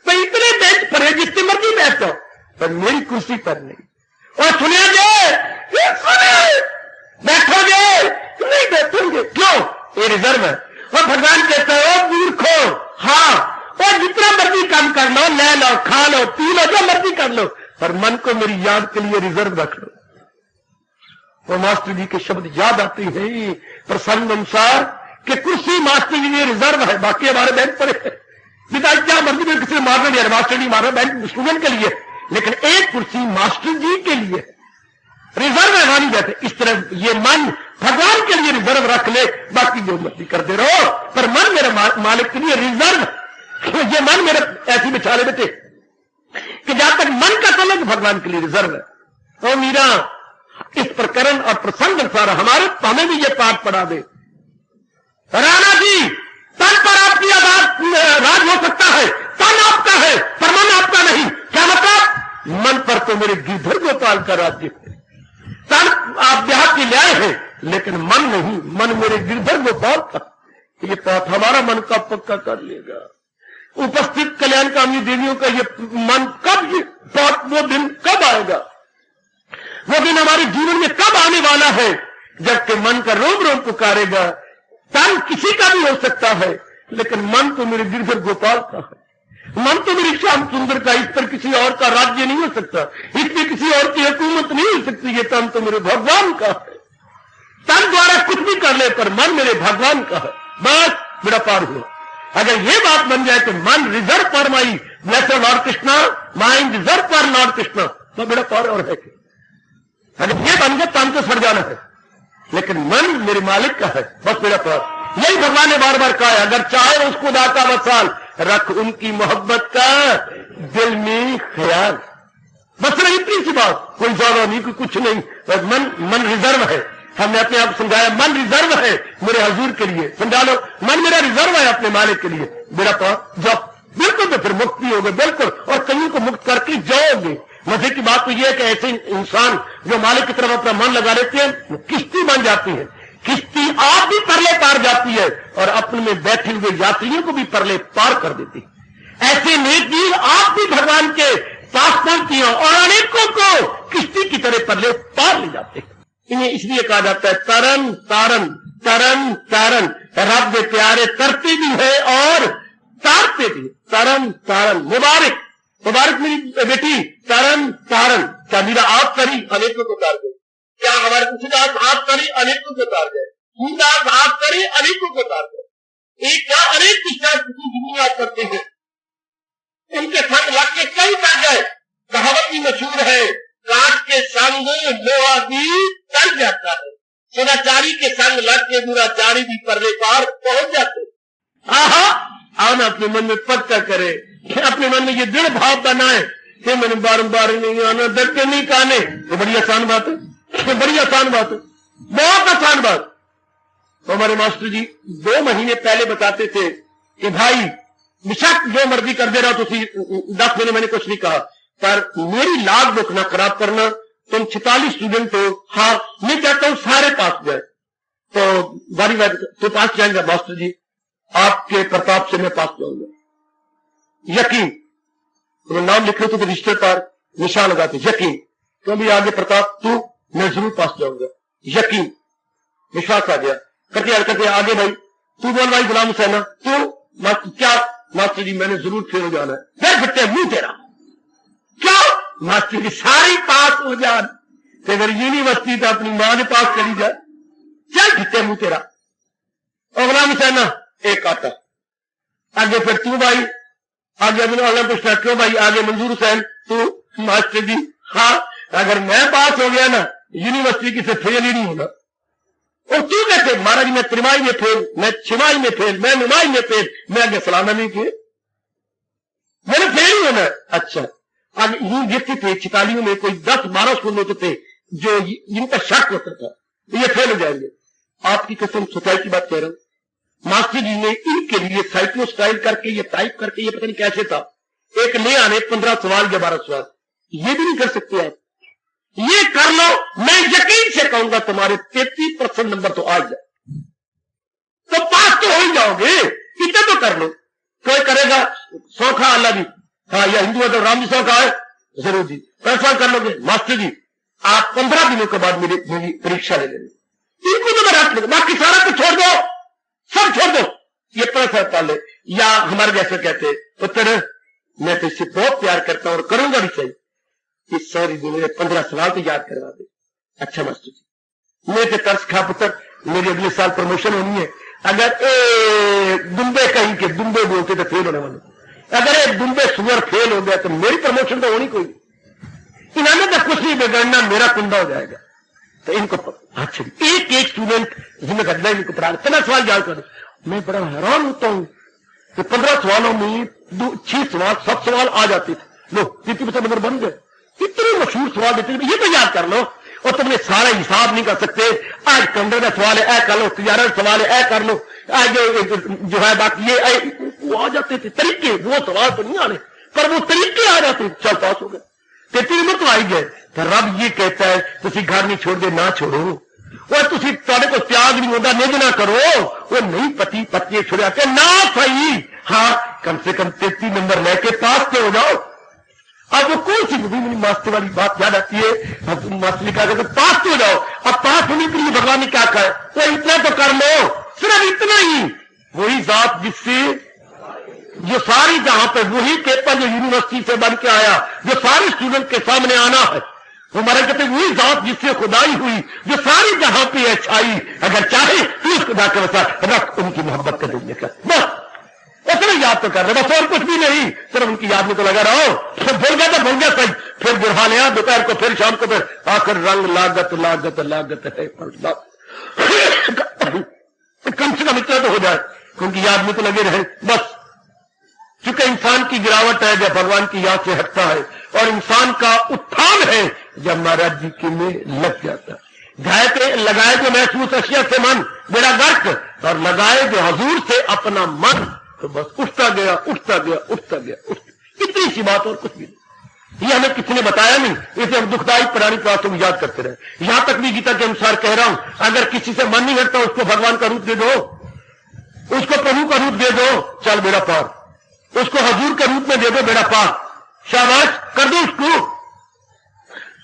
तो इतने बेंच पर है जिससे मर्जी बैठ जाओ, पर मेरी कुर्सी पर नहीं। और सुनिए बैठोगे नहीं बैठोगे, क्यों? ये रिजर्व है। और भगवान कहते हो मूर्खो, हाँ और जितना मर्जी काम कर लो, ले लो, खा लो, पी लो, जो मर्जी कर लो, पर मन को मेरी याद के लिए रिजर्व रख लो। और मास्टर जी के शब्द याद आते हैं प्रसंग अनुसार कि कुर्सी मास्टर जी ने रिजर्व है, बाकी हमारे बैंक पर है। पिताजी क्या मर्जी में किसी ने मारना नहीं, मास्टर जी मारना, बैंक स्टूडेंट के लिए, लेकिन एक कुर्सी मास्टर जी के लिए रिजर्व है, मानी जाते। इस तरह ये मन भगवान के लिए रिजर्व रख ले, बाकी जो मर्जी करते रहो, पर मन मेरे मालिक के लिए रिजर्व। ये मन मेरे ऐसी बिछा ले बेटे कि जहां तक मन का तलब भगवान के लिए रिजर्व है। और मीरा इस प्रकरण और प्रसंग सारा हमारे हमें भी ये पाठ पढ़ा दे, राणा जी तन पर आपकी राज हो सकता है, तन आपका है पर मन आपका नहीं। क्या मतलब? मन पर तो मेरे गिरधर गोपाल का राज्य है, तन आप ब्याह के लाए हैं लेकिन मन नहीं, मन मेरे गिरधर गोपाल का। ये पाठ हमारा मन का पक्का कर लेगा। उपस्थित कल्याणकामी देवियों का ये मन कब, वो दिन कब आएगा? वो दिन हमारे जीवन में कब आने वाला है जबकि मन का रोम रोम पुकारेगा। तन किसी का भी हो सकता है, लेकिन मन तो मेरे गिरधर गोपाल का है, मन तो मेरी श्याम सुंदर का। इस पर किसी और का राज्य नहीं हो सकता, इस पर किसी और की हुकूमत नहीं हो सकती। ये तन तो मेरे भगवान का है। तन द्वारा कुछ भी कर ले पर मन मेरे भगवान का है। बस बेड़ा पार हुआ। अगर ये बात बन जाए कि मन reserve for my blessed Lord Krishna, mind reserve for Lord Krishna, तो बेड़ा पार और है। अगर ये बन गया तन तो सड़ जाना है, लेकिन मन मेरे मालिक का है, बस बेड़ा पार। यही भगवान ने बार बार कहा है, अगर चाहे उसको दाता वसाल, रख उनकी मोहब्बत का दिल में ख्याल। बस रही इतनी सी बात, कोई ज्यादा नहीं, कोई कुछ नहीं। बस मन रिजर्व है। हमने अपने आप समझाया मन रिजर्व है मेरे हजूर के लिए। समझा लो, मन मेरा रिजर्व है अपने मालिक के लिए। मेरा पास जब बिल्कुल तो फिर मुक्ति होगी, बिल्कुल, और कहीं को मुक्त करके जाओगे। मजे की बात तो यह है कि ऐसे इंसान जो मालिक की तरफ अपना मन लगा लेते हैं, किश्ती बन जाती है। किश्ती आप भी परले पार जाती है और अपने में बैठे हुए यात्रियों को भी परले पार कर देती है। ऐसे नेक आप भी भगवान के पास पहुंचती हैं और अनेकों को किश्ती की तरह परले पार ले जाते हैं। इन्हें इसलिए कहा जाता है तरन तारन, तरन तारन। रब के प्यारे तरते भी है और तारते भी। तरन तारन, मुबारक मुबारक मेरी बेटी, तरन तारन। क्या मेरा आप करी अनेकों को तार गए? क्या हमारे तुलसीदास आप करी अनेकों को तार गए? सूरदास आप करी अनेकों को तार गए। एक क्या अनेक दुनिया आप करते हैं, उनके संग लग के कई कर गए। कहावत भी मशहूर है, कांच के संग लोहा भी टल जाता है, सदाचारी के संग लग के दुराचारी भी परले पार पहुंच जाते। आहा, आओ ना अपने मन में पक्का करे, अपने मन में ये दृढ़ भाव बनाए कि मैंने बारंबार नहीं आना, डर के नहीं कहने। ये बड़ी आसान बात है, ये बड़ी आसान बात है, बहुत आसान बात। तो हमारे मास्टर जी 2 महीने पहले बताते थे कि भाई बेशक जो मर्जी कर दे रहा तो 10 महीने मैंने कुछ नहीं कहा, पर मेरी लाग बुक ना खराब करना। तुम 46 स्टूडेंट हो, हाँ मैं चाहता हूं सारे पास जाए। तो बारी बारी तो पास जाएंगे मास्टर जी, आपके प्रताप से मैं पास जाऊंगा, यकीन। तो नाम लिख रहे थे रजिस्टर पर निशान लगाते, यकीन। तो अभी आगे प्रताप तू, मैं जरूर पास जाऊंगा, यकीन। विश्वास आ गया। करते आगे भाई तू बोल भाई गुलाम हुसैन, तू क्या? मास्टर जी मैंने जरूर फेल हो जाना है। फिर फिर मुंह तेरा क्या? मास्टर जी सारी पास हो जान, तो अगर यूनिवर्सिटी तो अपनी मां ने पास करी जाए। चल फिर मुंह तेरा। और गुलाम हुसैन एक आता आगे, फिर तू भाई आगे। अगला पूछना क्यों भाई आगे? मंजूर हुसैन तू। मास्टर जी हाँ, अगर मैं पास हो गया ना यूनिवर्सिटी की से फेल ही नहीं होना। और तू कहते महाराज मैं त्रिमाही में फेल, मैं छिमाही में फेल, मैं नुमाही में फेल, मैं आगे सलाना नहीं किए, मैंने फेल ही होना। अच्छा, आगे यूं देखते थे 46 में कोई 10-12 स्कूल होते थे जो इनका शक होता था ये फेल हो जाएंगे। आपकी कसम सच्चाई की बात कह रहा हूं, मास्टर जी ने इनके लिए साइक्लो स्टाइल करके ये टाइप करके, ये पता नहीं कैसे था, एक ले आने 15 सवाल या 12 सवाल। ये भी नहीं कर सकते आप, ये कर लो, मैं यकीन से कहूंगा तुम्हारे 33% नंबर तो आ जाए, तो पास तो हो ही जाओगे। इतना तो कर लो। कोई करेगा सौखा अल्लाह जी, हाँ या हिंदू है तो राम जी सौखा है, जरूर जी पैसा कर लोगे। मास्टर जी आप 15 दिनों के बाद मेरी परीक्षा ले लेंगे, इनको तो मैं रख लूंगा, बाकी सारा तो छोड़ दो, सब छोड़ दो, ये पैसा पाले। या हमारे जैसे कहते पुत्र मैं तो इससे बहुत प्यार करता हूं और करूंगा भी सही, इस सारी दुनिया 15 सवाल तो याद करवा दे। अच्छा मास्टर जी मैं तो तरस खा पुत्र, मेरी अगले साल प्रमोशन होनी है। अगर दुम्बे कहीं के दुम्बे बोलते तो फेल होने वाले, अगर एक दुम्बे सुअर फेल हो गया तो मेरी प्रमोशन तो होनी कोई, इन्होंने तो कुछ नहीं बिगड़ना, मेरा कुंडा हो जाएगा। तो इनको अच्छा एक स्टूडेंट जिम्मेदार इनको पढ़ा 15 सवाल याद कर। मैं बड़ा हैरान होता हूं कि 15 सवालों में 6 सवाल 7 सवाल आ जाते थे। लो 50% नंबर बन गए। इतने मशहूर सवाल देते थे, ये तो याद कर लो, और तुमने सारा हिसाब नहीं कर सकते। आज कंडर का सवाल है ऐ कर लो, तिजारत सवाल है ऐ कर लो, आज जो है बाकी ये वो आ जाते थे तरीके, वो सवाल तो नहीं आने पर वो तरीके आ जाते, चल पास हो गए। 33 नंबर तो आई गए। तो रब ये कहता है तुसी घर नहीं छोड़ दे, ना छोड़ो, और तुसी तुहाडे को त्याग नहीं होता, निज ना करो। वो नहीं पति पत्नी छोड़िया के ना सही, हाँ कम से कम 33 नंबर लेके पास तो हो जाओ। अब वो कौन सी मुझे मास्टर वाली बात याद आती है, अब तुम मास्टर लिखा करते पास तो हो जाओ। अब पास होने के लिए भगवान ने क्या कहा? वो इतना तो कर लो, सिर्फ इतना ही। वही जात जिससे जो सारी जहां पे, वही पेपर जो यूनिवर्सिटी से बन के आया, जो सारे स्टूडेंट के सामने आना है, वो हमारे कहते वही जात जिससे खुदाई हुई, जो सारी जहां पे है छाई, अगर चाहे तो उस खुदा के वसात रख उनकी मोहब्बत कर देने का, बस उतना याद तो कर रहे, बस और कुछ भी नहीं, सिर्फ उनकी याद में तो लगा रहो। फिर भूल गया तो भूल गया सही, फिर बुढ़ा लिया दोपहर को, फिर शाम को, फिर आखिर रंग लागत लागत लागत है। कम से कम इतना तो हो जाए, उनकी याद में तो लगे रहे बस। चूंकि इंसान की गिरावट है जब भगवान की याद से हटता है, और इंसान का उत्थान है जब महाराज जी के में लग जाता है। लगाए जो महसूस अशिया से मन मेरा गर्क, और लगाए जो हजूर से अपना मन, तो बस उठता गया उठता गया उठता गया उठता। इतनी सी बात और कुछ भी नहीं। ये हमें किसी ने बताया नहीं, इसे हम दुखदायी पुरानी बातों को याद करते रहे। यहां तक भी गीता के अनुसार कह रहा हूं, अगर किसी से मन नहीं हटता उसको भगवान का रूप दे दो, उसको प्रभु का रूप दे दो, चल बेड़ा पार। उसको हजूर के रूप में दे दो, बेड़ा पार, शाबाश कर दो उसको।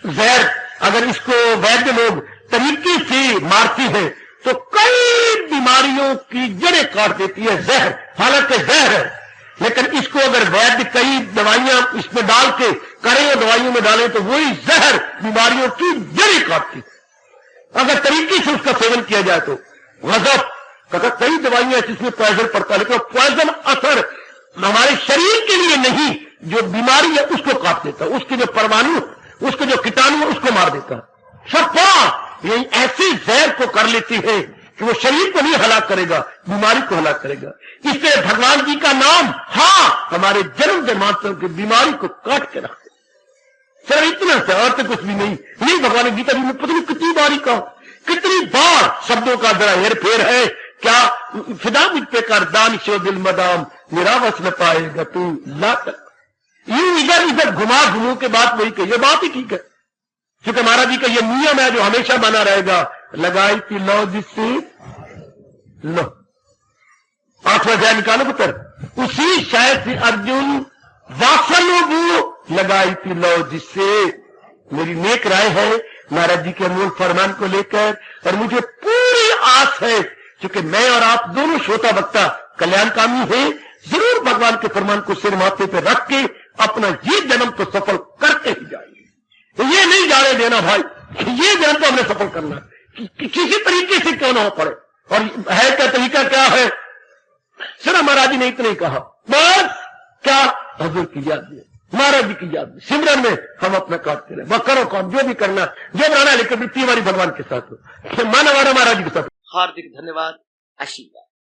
जहर अगर इसको वैद्य लोग तरीके से मारती है तो कई बीमारियों की जड़ें काट देती है जहर, हालांकि जहर है, लेकिन इसको अगर वैद्य कई दवाइयां इसमें डाल के कड़े दवाइयों में डालें तो वही जहर बीमारियों की जड़ें काटती है, अगर तरीके से उसका सेवन किया जाए तो। गजब, अगर कई दवाइयां जिसमें पॉइजन पड़ता है, लेकिन पॉइजन असर हमारे शरीर के लिए नहीं, जो बीमारी है उसको काट देता है, उसके जो परमाणु, उसके जो कीटाणु है उसको मार देता है। सब यही ऐसे जहर को कर लेती है कि वो शरीर को नहीं हलाक करेगा, बीमारी को हलाक करेगा। इसलिए भगवान जी का नाम हमारे जन्म से मात्र की बीमारी को काट के रखते, सिर्फ इतना से, और तो कुछ भी नहीं। भगवान गीता जी में पता नहीं कितनी बारी कहा, कितनी बार शब्दों का जरा हेर फेर है। क्या फिदा मुझ पे कर दानिशो दिल मदाम, निरावस न पाएगा तू ला तक। यूं इधर उधर घुमा घुमू के बात वही कही, ये बात ही ठीक है, क्योंकि महाराज जी का ये नियम है जो हमेशा बना रहेगा। लगाई थी लो जिससे लो, 8वां अध्याय निकालो पुत्र, उसी शायद से अर्जुन वासनो लगाई थी लो जिससे। मेरी नेक राय है महाराज जी के अनमोल फरमान को लेकर, और मुझे पूरी आस है क्योंकि मैं और आप दोनों श्रोता वक्ता कल्याणकामी हैं, जरूर भगवान के फरमान को सिर माथे पर रख के अपना ये जन्म तो सफल करके ही जाएंगे। ये नहीं जाने देना भाई, ये जन्म तो हमने सफल करना है, किसी तरीके से क्यों ना हो पड़े। और है क्या तरीका क्या है? सिर्फ महाराज जी ने इतना ही कहा, बस क्या हजूर की याद में, महाराज जी की याद में, सिमरन में हम अपना काटते रहे, वह करो काम जो भी करना, जो बनाना, लेकिन वृत्ति हमारी भगवान के साथ हो, मन हमारा महाराज जी के साथ। हार्दिक धन्यवाद, आशीर्वाद।